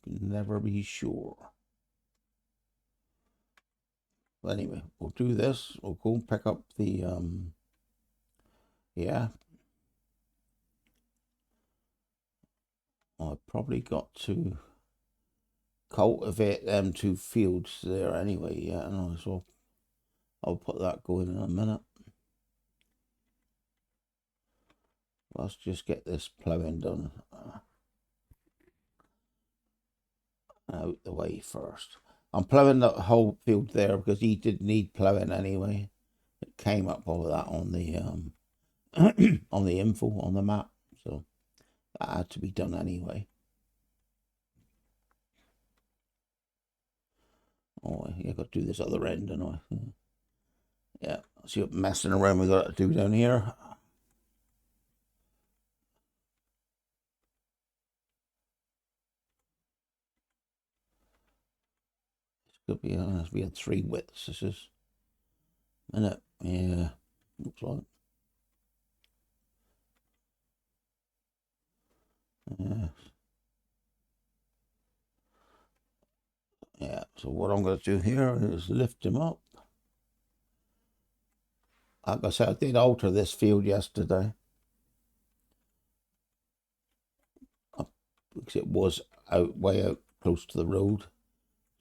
A: you can never be sure. But anyway, we'll do this. We'll go and pick up the, yeah. I've probably got to cultivate them two fields there anyway, yeah, and so I'll put that going in a minute. Let's just get this ploughing done out the way first. I'm ploughing the whole field there because he did need ploughing anyway. It came up all of that on the on the info on the map, so that had to be done anyway. Oh, yeah, got to do this other end, don't I? Yeah, see what messing around we got to do down here. Could be we had 3 widths. This is minute, yeah, looks like. Yeah. Yeah, so what I'm going to do here is lift him up. Like I said, I did alter this field yesterday, because it was way out close to the road.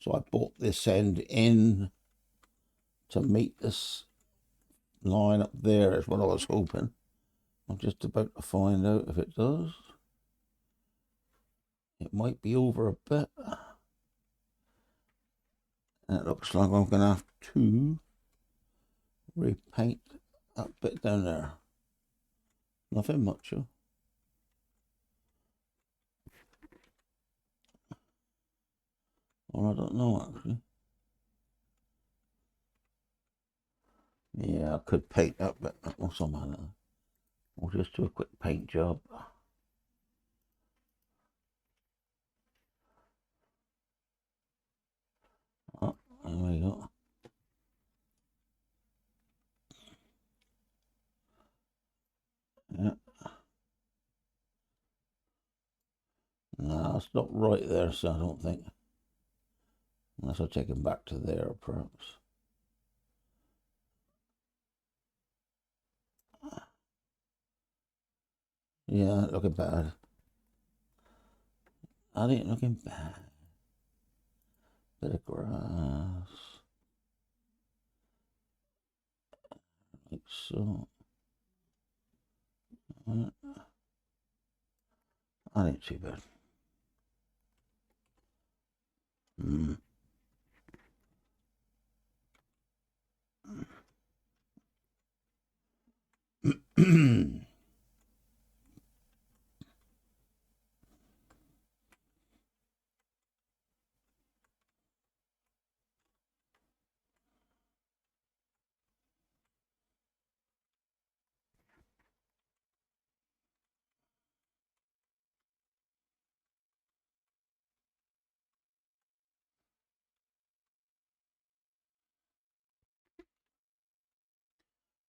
A: So I brought this end in to meet this line up there, is what I was hoping. I'm just about to find out if it does. It might be over a bit. And it looks like I'm going to have to repaint that bit down there. Nothing much, huh? Or I don't know, actually. Yeah, I could paint that bit or something. Or just do a quick paint job. Oh, there we go. Yeah. No, it's not right there, so I don't think. Unless I take him back to there, perhaps. Yeah, looking bad. That ain't looking bad. Bit of grass. Like so. That ain't too bad.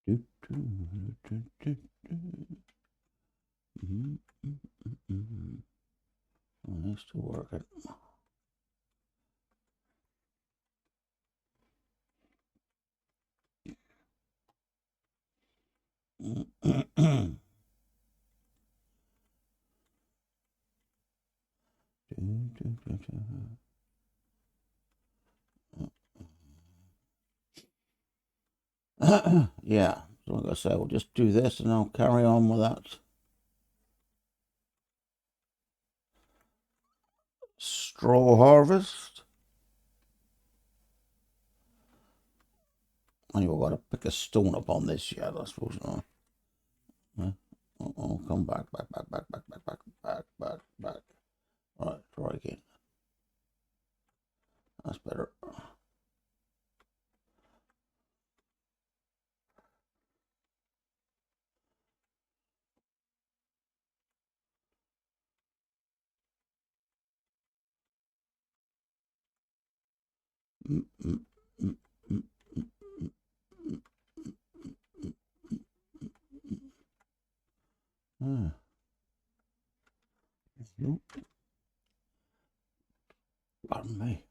A: Do, do, do, do, do. Mm, mm, mm. Oh, it's still working. Yeah, so like I say, we'll just do this and I'll carry on with that straw harvest. Anyway, I've got to pick a stone up on this yet, I suppose. I'll come back. All right, try again. That's better. Mm, mm, mm, mm, mm, mm, mm. Nope. Pardon me.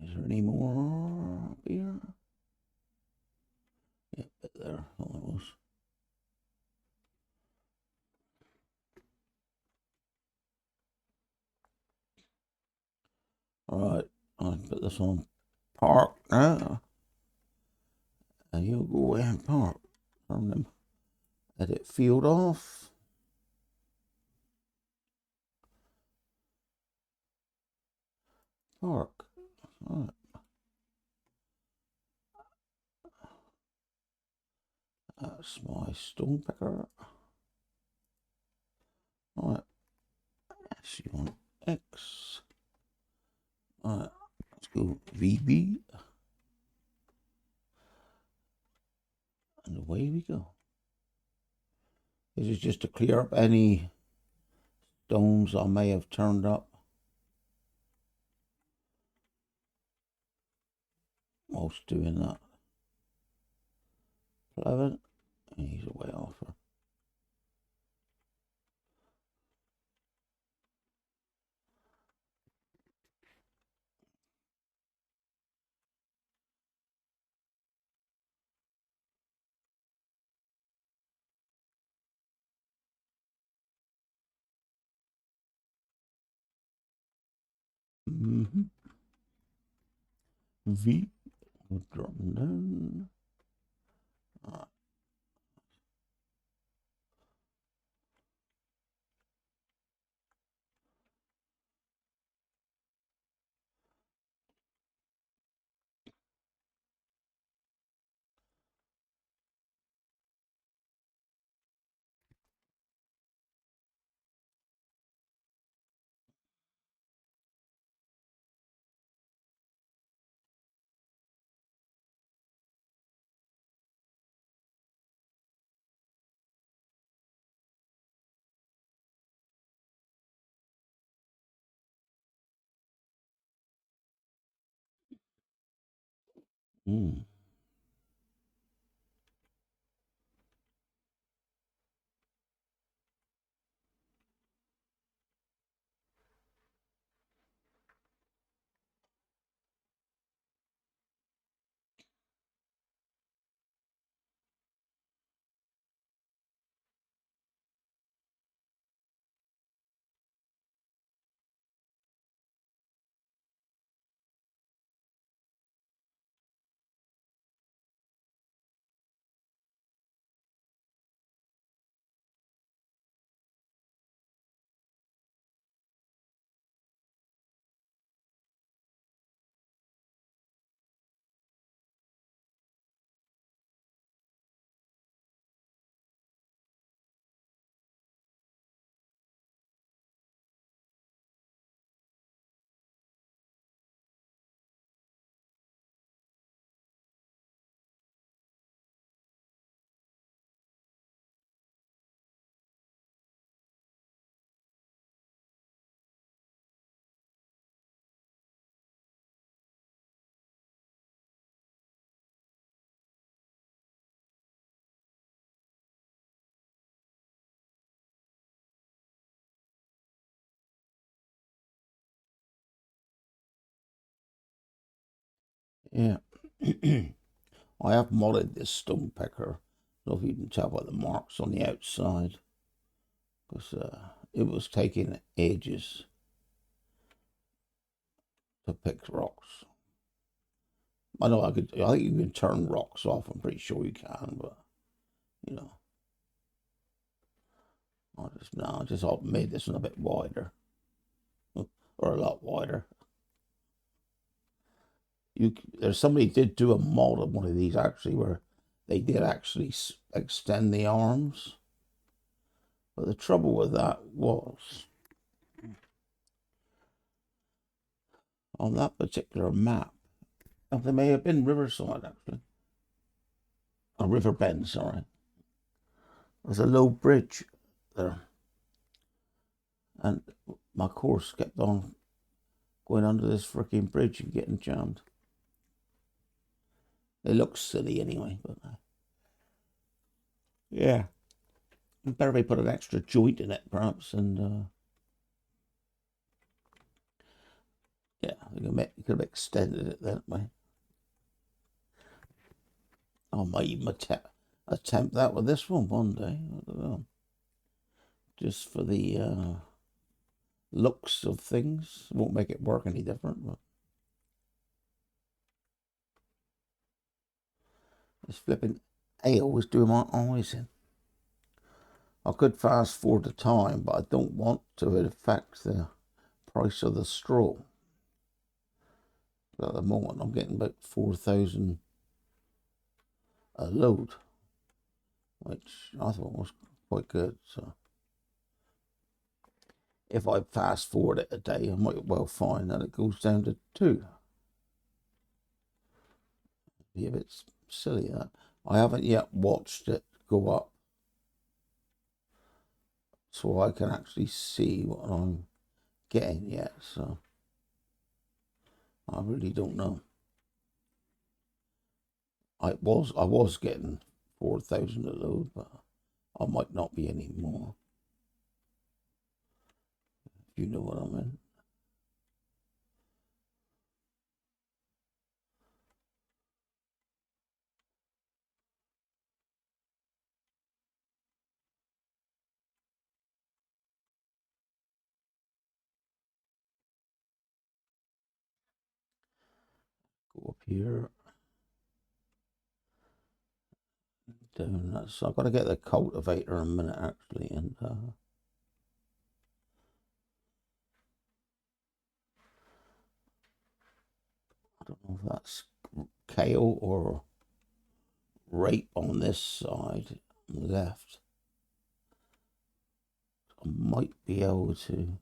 A: Is there any more up here? Yeah, bit there. All it was. All right, I'll put this on park now. And you'll go away and park. Turn them. Edit field off. Park. All right. That's my stone picker. All right. So you want X. All right. Let's go VB. And away we go. This is just to clear up any stones I may have turned up whilst doing that. 11. He's away off. Mm-hmm. V. We'll drop them down. Mm. Yeah. I have modded this stone picker. I don't know if you can tell by the marks on the outside, because it was taking ages to pick rocks. I know I could. I think you can turn rocks off. I'm pretty sure you can, but you know, I just made this one a bit wider, or a lot wider. There's somebody did do a mod of one of these actually, where they did actually extend the arms, but the trouble with that was on that particular map. There may have been Riverside actually, a River Bend. Sorry, there's a low bridge there, and my course kept on going under this freaking bridge and getting jammed. It looks silly anyway, but yeah, better be put an extra joint in it perhaps, and yeah, you could have extended it that way. I might even attempt that with this one day. I don't know, just for the looks of things. It won't make it work any different, but this flipping ale was doing my eyes in. I could fast forward the time, but I don't want to. It affects the price of the straw. But at the moment, I'm getting about 4,000 a load, which I thought was quite good. So if I fast forward it a day, I might well find that it goes down to 2. Be a bit silly that. I haven't yet watched it go up, so I can actually see what I'm getting yet. So I really don't know. I was getting 4,000 a load, but I might not be anymore. If you know what I mean. Go up here. Down that. So I've got to get the cultivator in a minute actually, and I don't know if that's kale or rape on this side on the left. I might be able to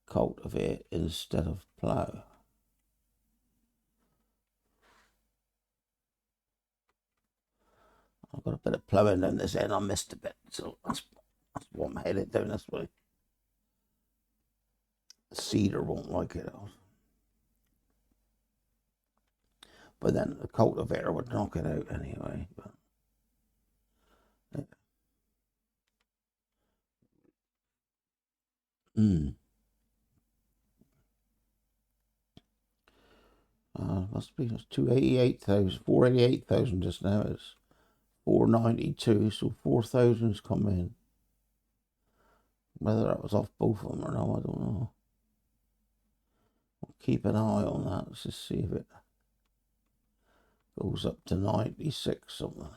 A: cultivate instead of plough. I've got a bit of ploughing down this end. I missed a bit, so that's what I'm headed down this way. The cedar won't like it, but then the cultivator would knock it out anyway. But must be 288,000, 488,000 just now. It's 492, so 4,000's come in. Whether that was off both of them or no, I don't know. I'll keep an eye on that. Let's just see if it goes up to 96 something.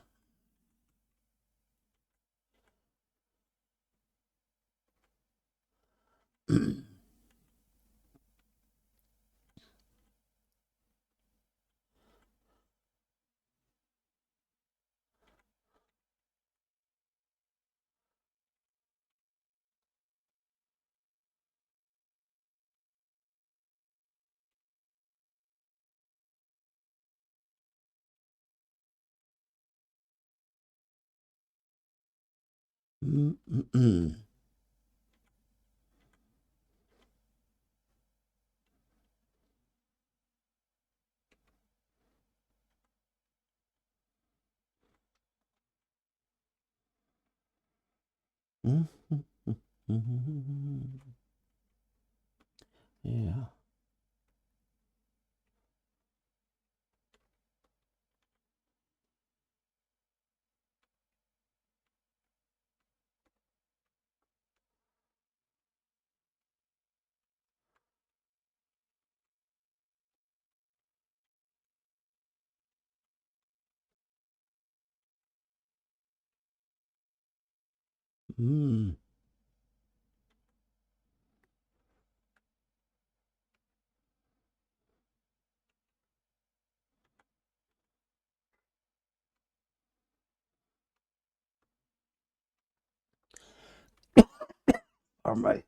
A: Yeah. All right.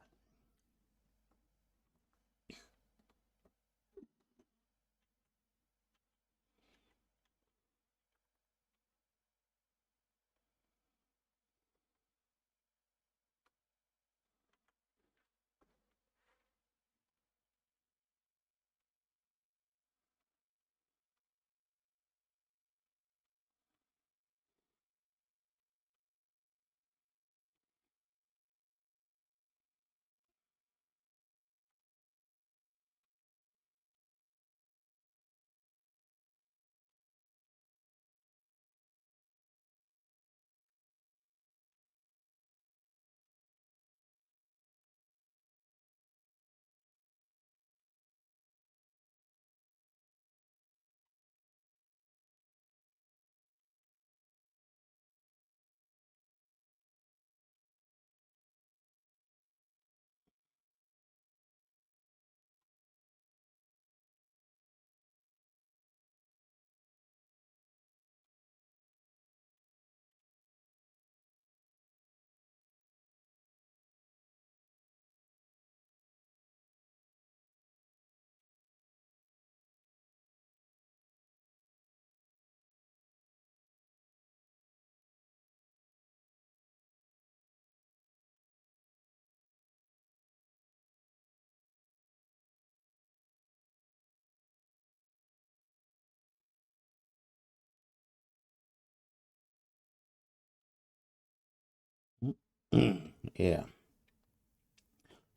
A: Yeah.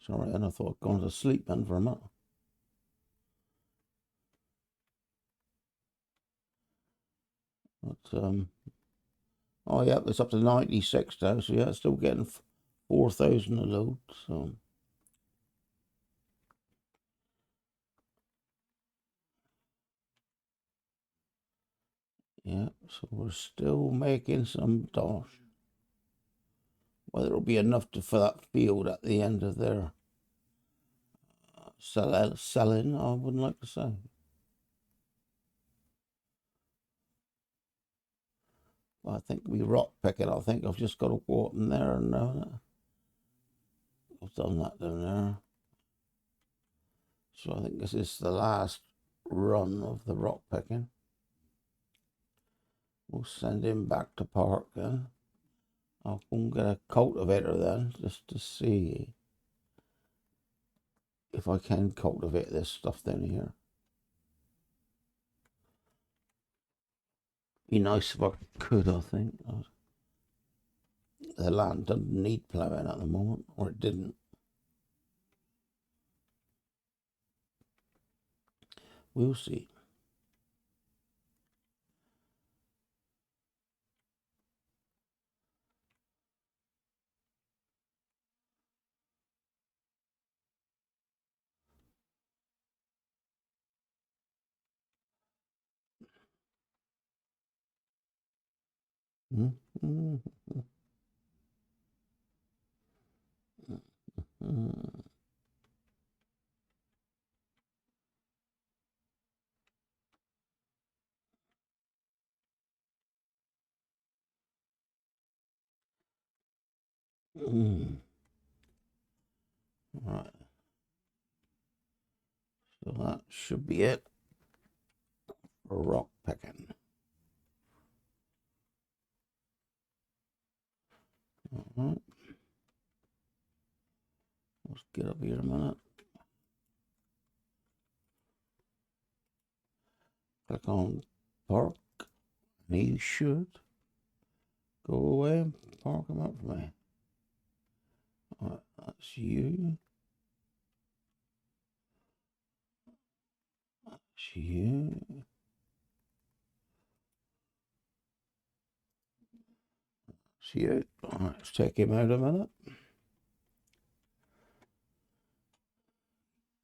A: Sorry, and I thought I'd gone to sleep then for a minute. But oh yeah, it's up to 96 now, so yeah, it's still getting 4,000 a load. So yeah, so we're still making some dosh. Whether it'll be enough for that field at the end of their selling, I wouldn't like to say. But I think we rock pick it. I think I've just got to go up in there and I've done that down there. So I think this is the last run of the rock picking. We'll send him back to park then. I'll go and get a cultivator then, just to see if I can cultivate this stuff down here. Be nice if I could, I think. The land doesn't need ploughing at the moment, or it didn't. We'll see. Mm-hmm. Right. So that should be it for rock picking. All right. Let's get up here a minute. Click on park. And he should go away and park him up for me. All right, that's you. That's you. That's you. All right, let's take him out a minute.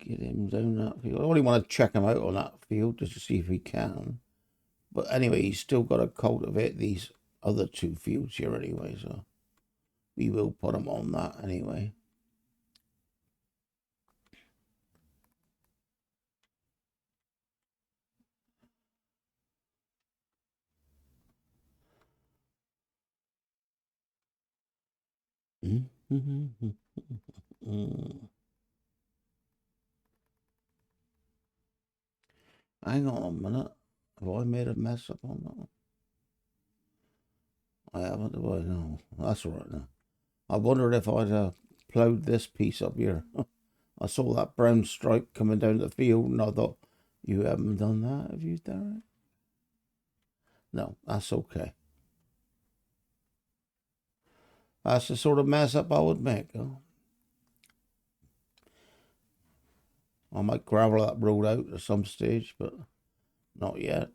A: Get him down that field. I only want to check him out on that field just to see if he can. But anyway, he's still got to cultivate these other two fields here anyway, so we will put them on that anyway. Hang on a minute. Have I made a mess up on that one? I haven't, have I? No. That's all right now. I wondered if I'd ploughed this piece up here. I saw that brown stripe coming down the field and I thought, you haven't done that, have you, Darren? No, that's okay. That's the sort of mess up I would make. Huh? I might gravel that road out at some stage, but not yet.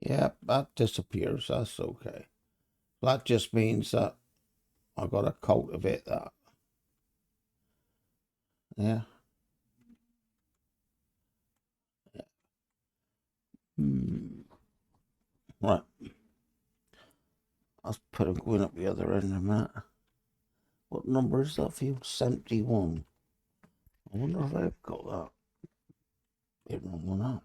A: Yeah, that disappears. That's okay. That just means that I got to cultivate that. Yeah. Right. I'll put him going up the other end in a minute. What number is that field? 71. I wonder if I've got that. Maybe wrong one up.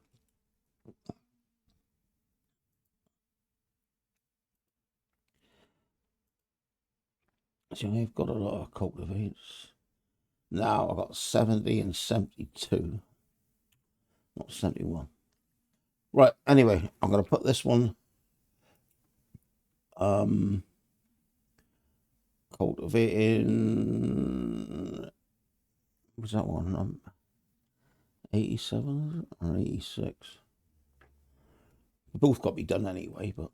A: See, I've got a lot of cultivates. Now I've got 70 and 72. Not 71. Right, anyway, I'm going to put this one cultivating. Was that one? 87 or 86? They both got to be done anyway, but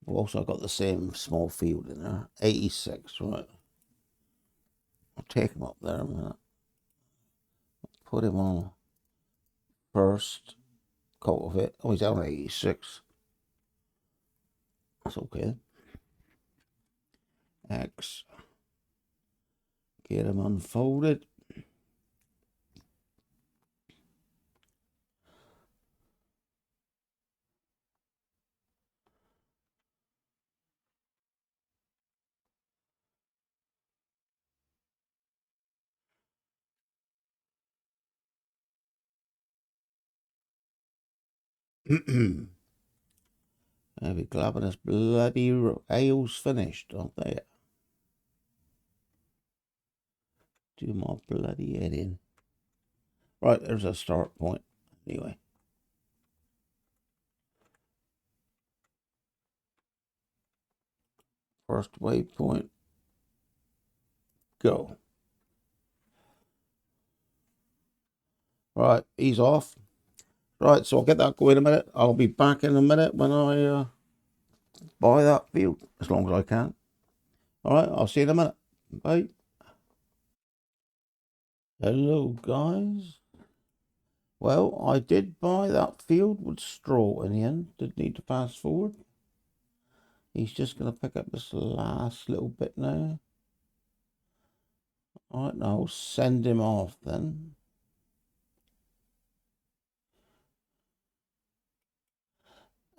A: we've also got the same small field in there. 86, right. I'll take him up there a minute. Put him on first. Cultivate. Oh, he's down 86. That's okay. X. Get him unfolded. I'll be glad when this bloody ale's finished, don't they? Do my bloody head in. Right, there's a start point. Anyway. First waypoint. Go. Right, he's off. Right, so I'll get that going in a minute. I'll be back in a minute when I buy that field, as long as I can. All right, I'll see you in a minute. Bye. Hello, guys. Well, I did buy that field with straw in the end. Didn't need to fast forward. He's just going to pick up this last little bit now. All right, now I'll send him off then.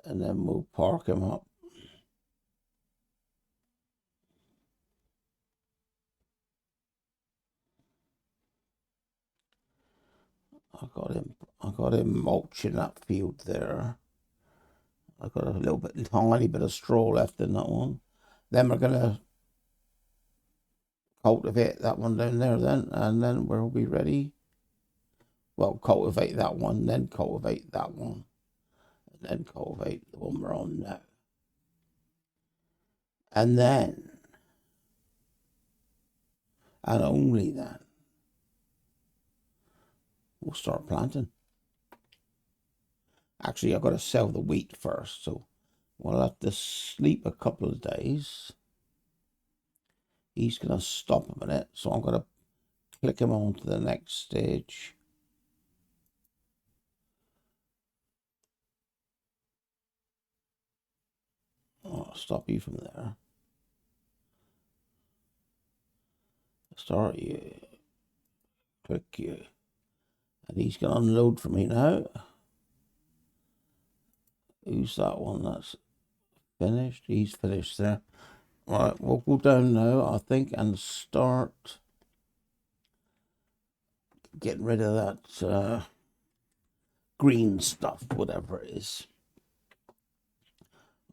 A: And then we'll park him up. I got him mulching that field there. I got a tiny bit of straw left in that one. Then we're gonna cultivate that one down there then, and then we'll be ready. Well, cultivate that one, then cultivate that one, and then cultivate the one we're on now. And then, and only then, we'll start planting. Actually, I've got to sell the wheat first, so we'll have to sleep a couple of days. He's going to stop a minute, so I'm going to click him on to the next stage. I'll stop you from there. Start you. Click you. And he's going to unload for me now. Who's that one that's finished? He's finished there. Right, we'll go down now, I think, and start getting rid of that green stuff, whatever it is.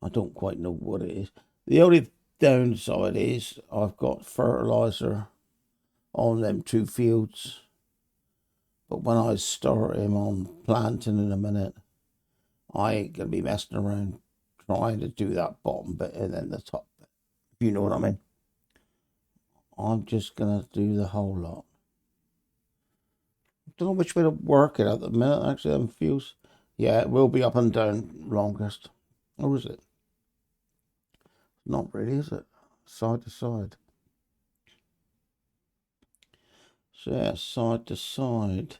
A: I don't quite know what it is. The only downside is I've got fertilizer on them 2 fields. But when I start him on planting in a minute, I ain't going to be messing around trying to do that bottom bit and then the top bit. If you know what I mean. I'm just going to do the whole lot. Don't know which way to work it at the minute, actually. I'm confused. Yeah, it will be up and down longest. Or is it? Not really, is it? Side to side. So yeah, side to side.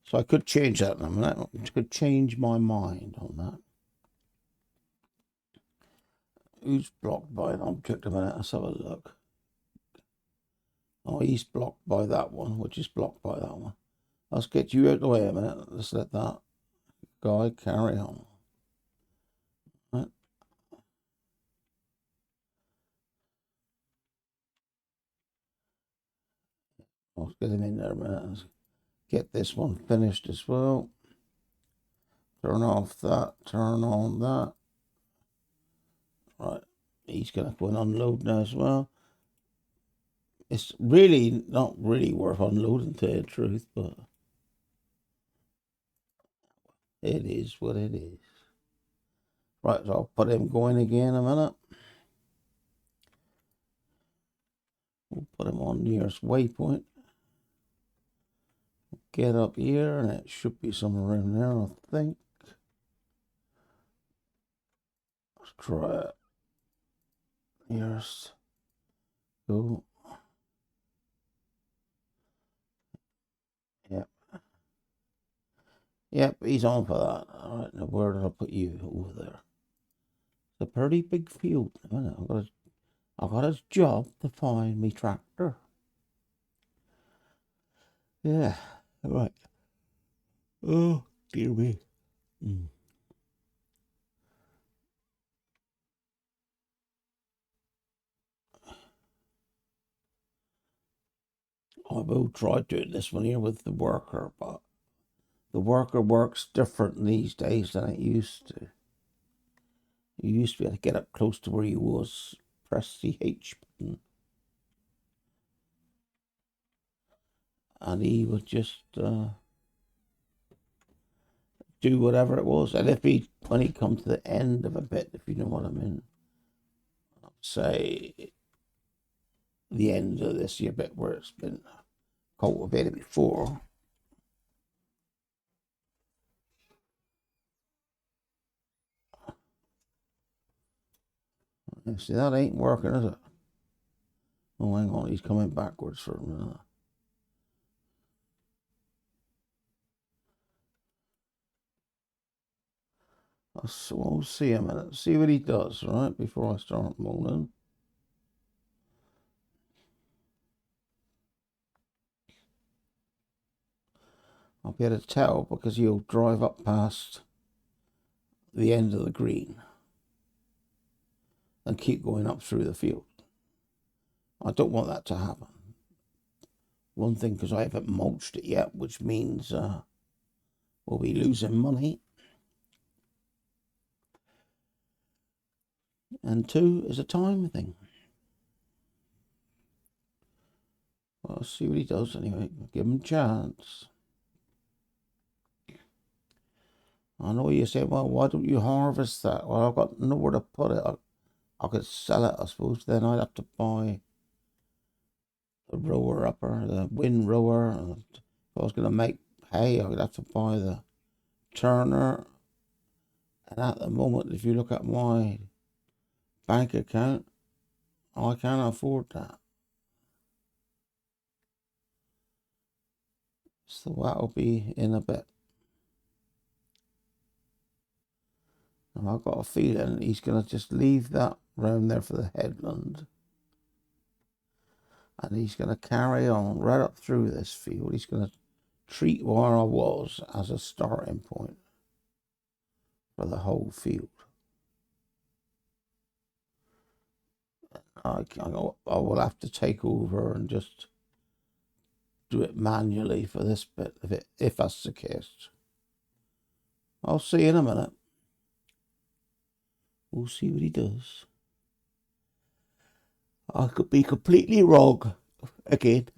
A: So I could change that in a minute. I could change my mind on that. Who's blocked by an object a minute? Let's have a look. Oh, he's blocked by that one, which is blocked by that one. Let's get you out of the way a minute. Let's let that guy carry on. Right. Let's get him in there a minute. Let's get this one finished as well. Turn off that. Turn on that. Right. He's going to go and unload now as well. It's really not really worth unloading, to tell you the truth, but it is what it is. Right, so I'll put him going again a minute. We'll put him on nearest waypoint. Get up here, and it should be somewhere around there, I think. Let's try it. Nearest. Go. Yep. Yep, he's on for that. All right, now where did I put you? Over there. It's a pretty big field. I got his job to find me tractor. Yeah, right. Oh, dear me. I will try doing this one here with the worker, but the worker works different these days than it used to. You used to be able to get up close to where you was, press the H button, and he would just do whatever it was. And when he come to the end of a bit, if you know what I mean, say the end of this year bit where it's been cultivated before. See, that ain't working, is it? Oh, hang on, he's coming backwards for a minute. We'll see a minute, see what he does, right, before I start moaning. I'll be able to tell because he'll drive up past the end of the green and keep going up through the field. I don't want that to happen. One thing, because I haven't mulched it yet, which means we'll be losing money. And 2 is a time thing. Let's see what he does anyway. Give him a chance. I know you say, well, why don't you harvest that? Well, I've got nowhere to put it. I could sell it, I suppose. Then I'd have to buy the rower upper, the wind rower. If I was going to make hay, I would have to buy the turner. And at the moment, if you look at my bank account, I can't afford that. So that'll be in a bit. And I've got a feeling he's going to just leave that round there for the headland. And he's going to carry on right up through this field. He's going to treat where I was as a starting point for the whole field. I will have to take over and just do it manually for this bit of it, if that's the case. I'll see in a minute. We'll see what he does. I could be completely wrong again.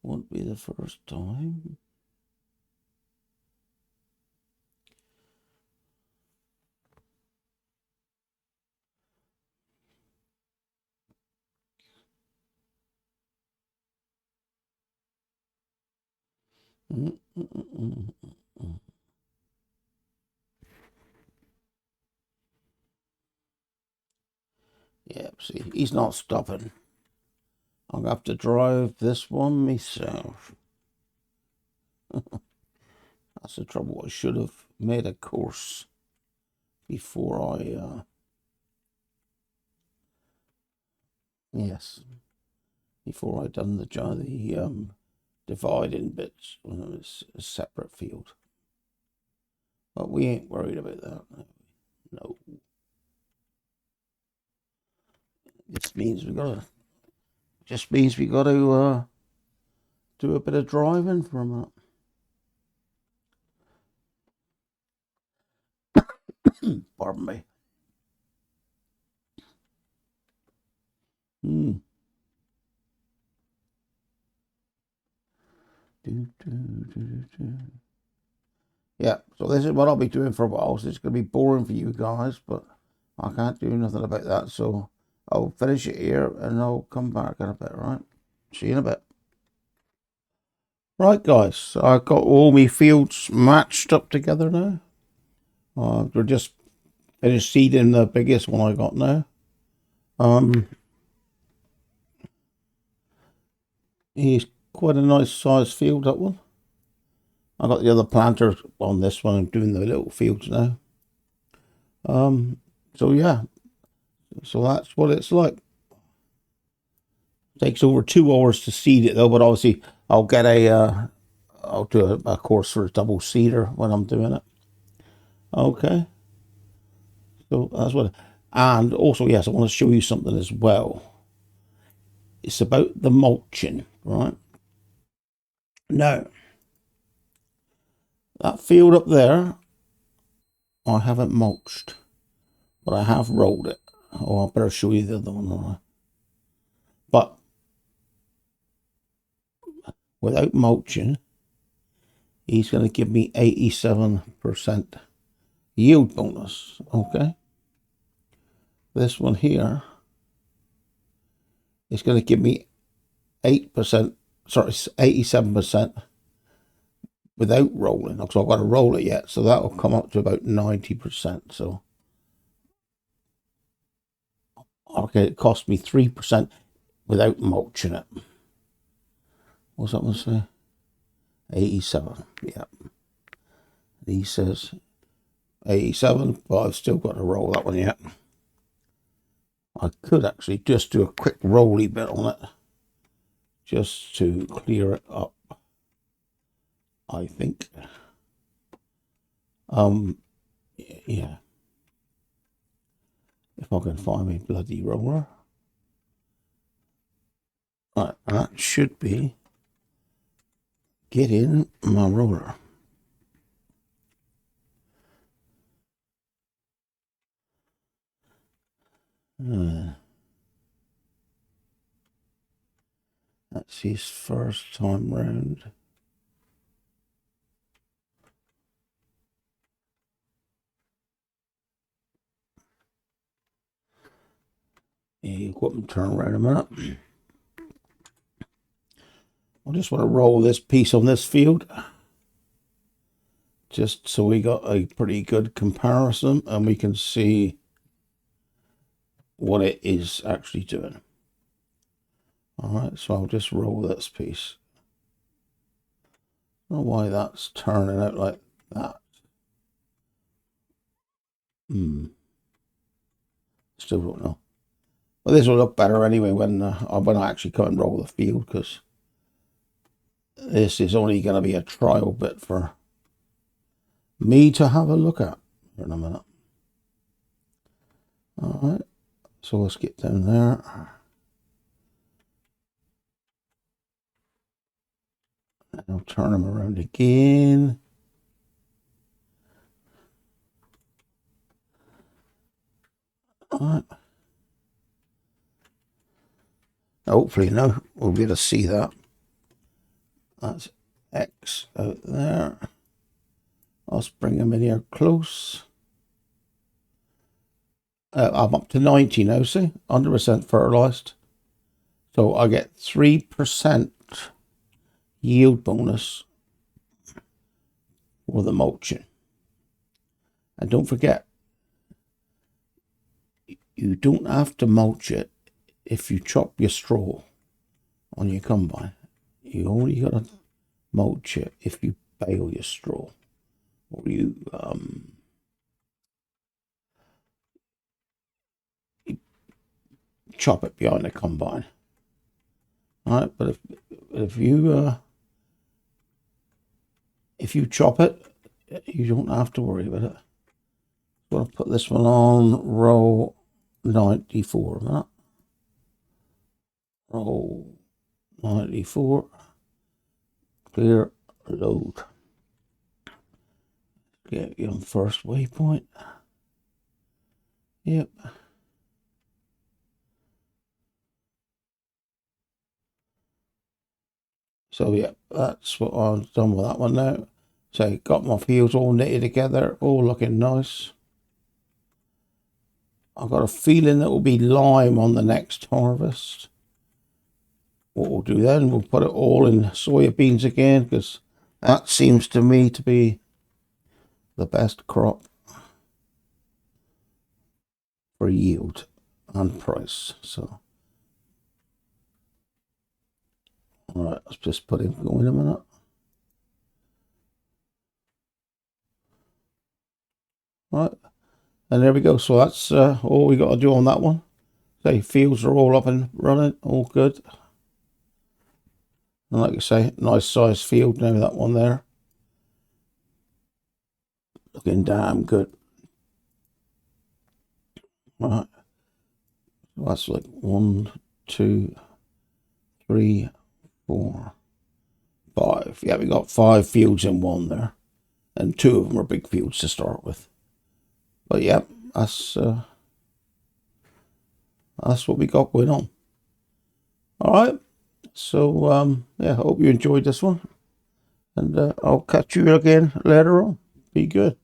A: Won't be the first time. Yeah, see, he's not stopping. I'm going to have to drive this one myself. That's the trouble. I should have made a course before I, before I done the dividing bits when it was a separate field. But we ain't worried about that. No. This means we gotta. Just means we gotta do a bit of driving for a minute. Pardon me. Yeah, so this is what I'll be doing for a while. So it's going to be boring for you guys, but I can't do nothing about that. So I'll finish it here and I'll come back in a bit, right? See you in a bit. Right, guys, so I've got all my fields matched up together now. We're just finished seeding the biggest one I got now. He's quite a nice sized field, that one. I got the other planter on this one. I'm doing the little fields now. So yeah, so that's what it's like. It takes over 2 hours to seed it though, but obviously I'll get I'll do a course for a double seeder when I'm doing it. Okay. So that's what, and also, yes, I want to show you something as well. It's about the mulching, right? Now, that field up there, I haven't mulched, but I have rolled it. Oh, I better show you the other one. But without mulching, he's going to give me 87% yield bonus, okay? This one here is going to give me 8%, sorry, 87% without rolling. So I've got to roll it yet, so that will come up to about 90%. So, okay, it cost me 3% without mulching it. What's that one say? 87, yeah. He says 87, but I've still got to roll that one yet. I could actually just do a quick rolly bit on it, just to clear it up, I think. Yeah. If I can find my bloody roller. Right, that should be get in my roller. That's his first time round. Yeah, go up and turn around a minute. I just want to roll this piece on this field, just so we got a pretty good comparison and we can see what it is actually doing. All right, so I'll just roll this piece. I don't know why that's turning out like that. Still don't know. Well, this will look better anyway when I actually come and roll the field, because this is only going to be a trial bit for me to have a look at in a minute. All right, so let's get down there. And I'll turn them around again. All right. Hopefully now we'll be able to see that. That's X out there. Let's bring them in here close. I'm up to 90 now, see? 100% fertilized. So I get 3% yield bonus for the mulching. And don't forget, you don't have to mulch it if you chop your straw on your combine. You only got to mulch it if you bale your straw, or you chop it behind the combine. All right, but if you chop it, you don't have to worry about it. I'm going to put this one on row 94 a minute. Row 94. Clear load. Get you on first waypoint. Yep. So yeah, that's what I've done with that one now. So got my fields all knitted together, all looking nice. I've got a feeling that will be lime on the next harvest. What we'll do then, we'll put it all in soya beans again, because that seems to me to be the best crop for yield and price. So, all right, let's just put him going a minute. All right, and there we go. So that's all we got to do on that one. So fields are all up and running, all good. And like I say, nice size field now, that one there. Looking damn good. All right. So that's like 1, 2, 3, 4, 5. Yeah, we got 5 fields in one there. And 2 of them are big fields to start with. But yeah, that's what we got going on. All right. So, yeah, I hope you enjoyed this one. And I'll catch you again later on. Be good.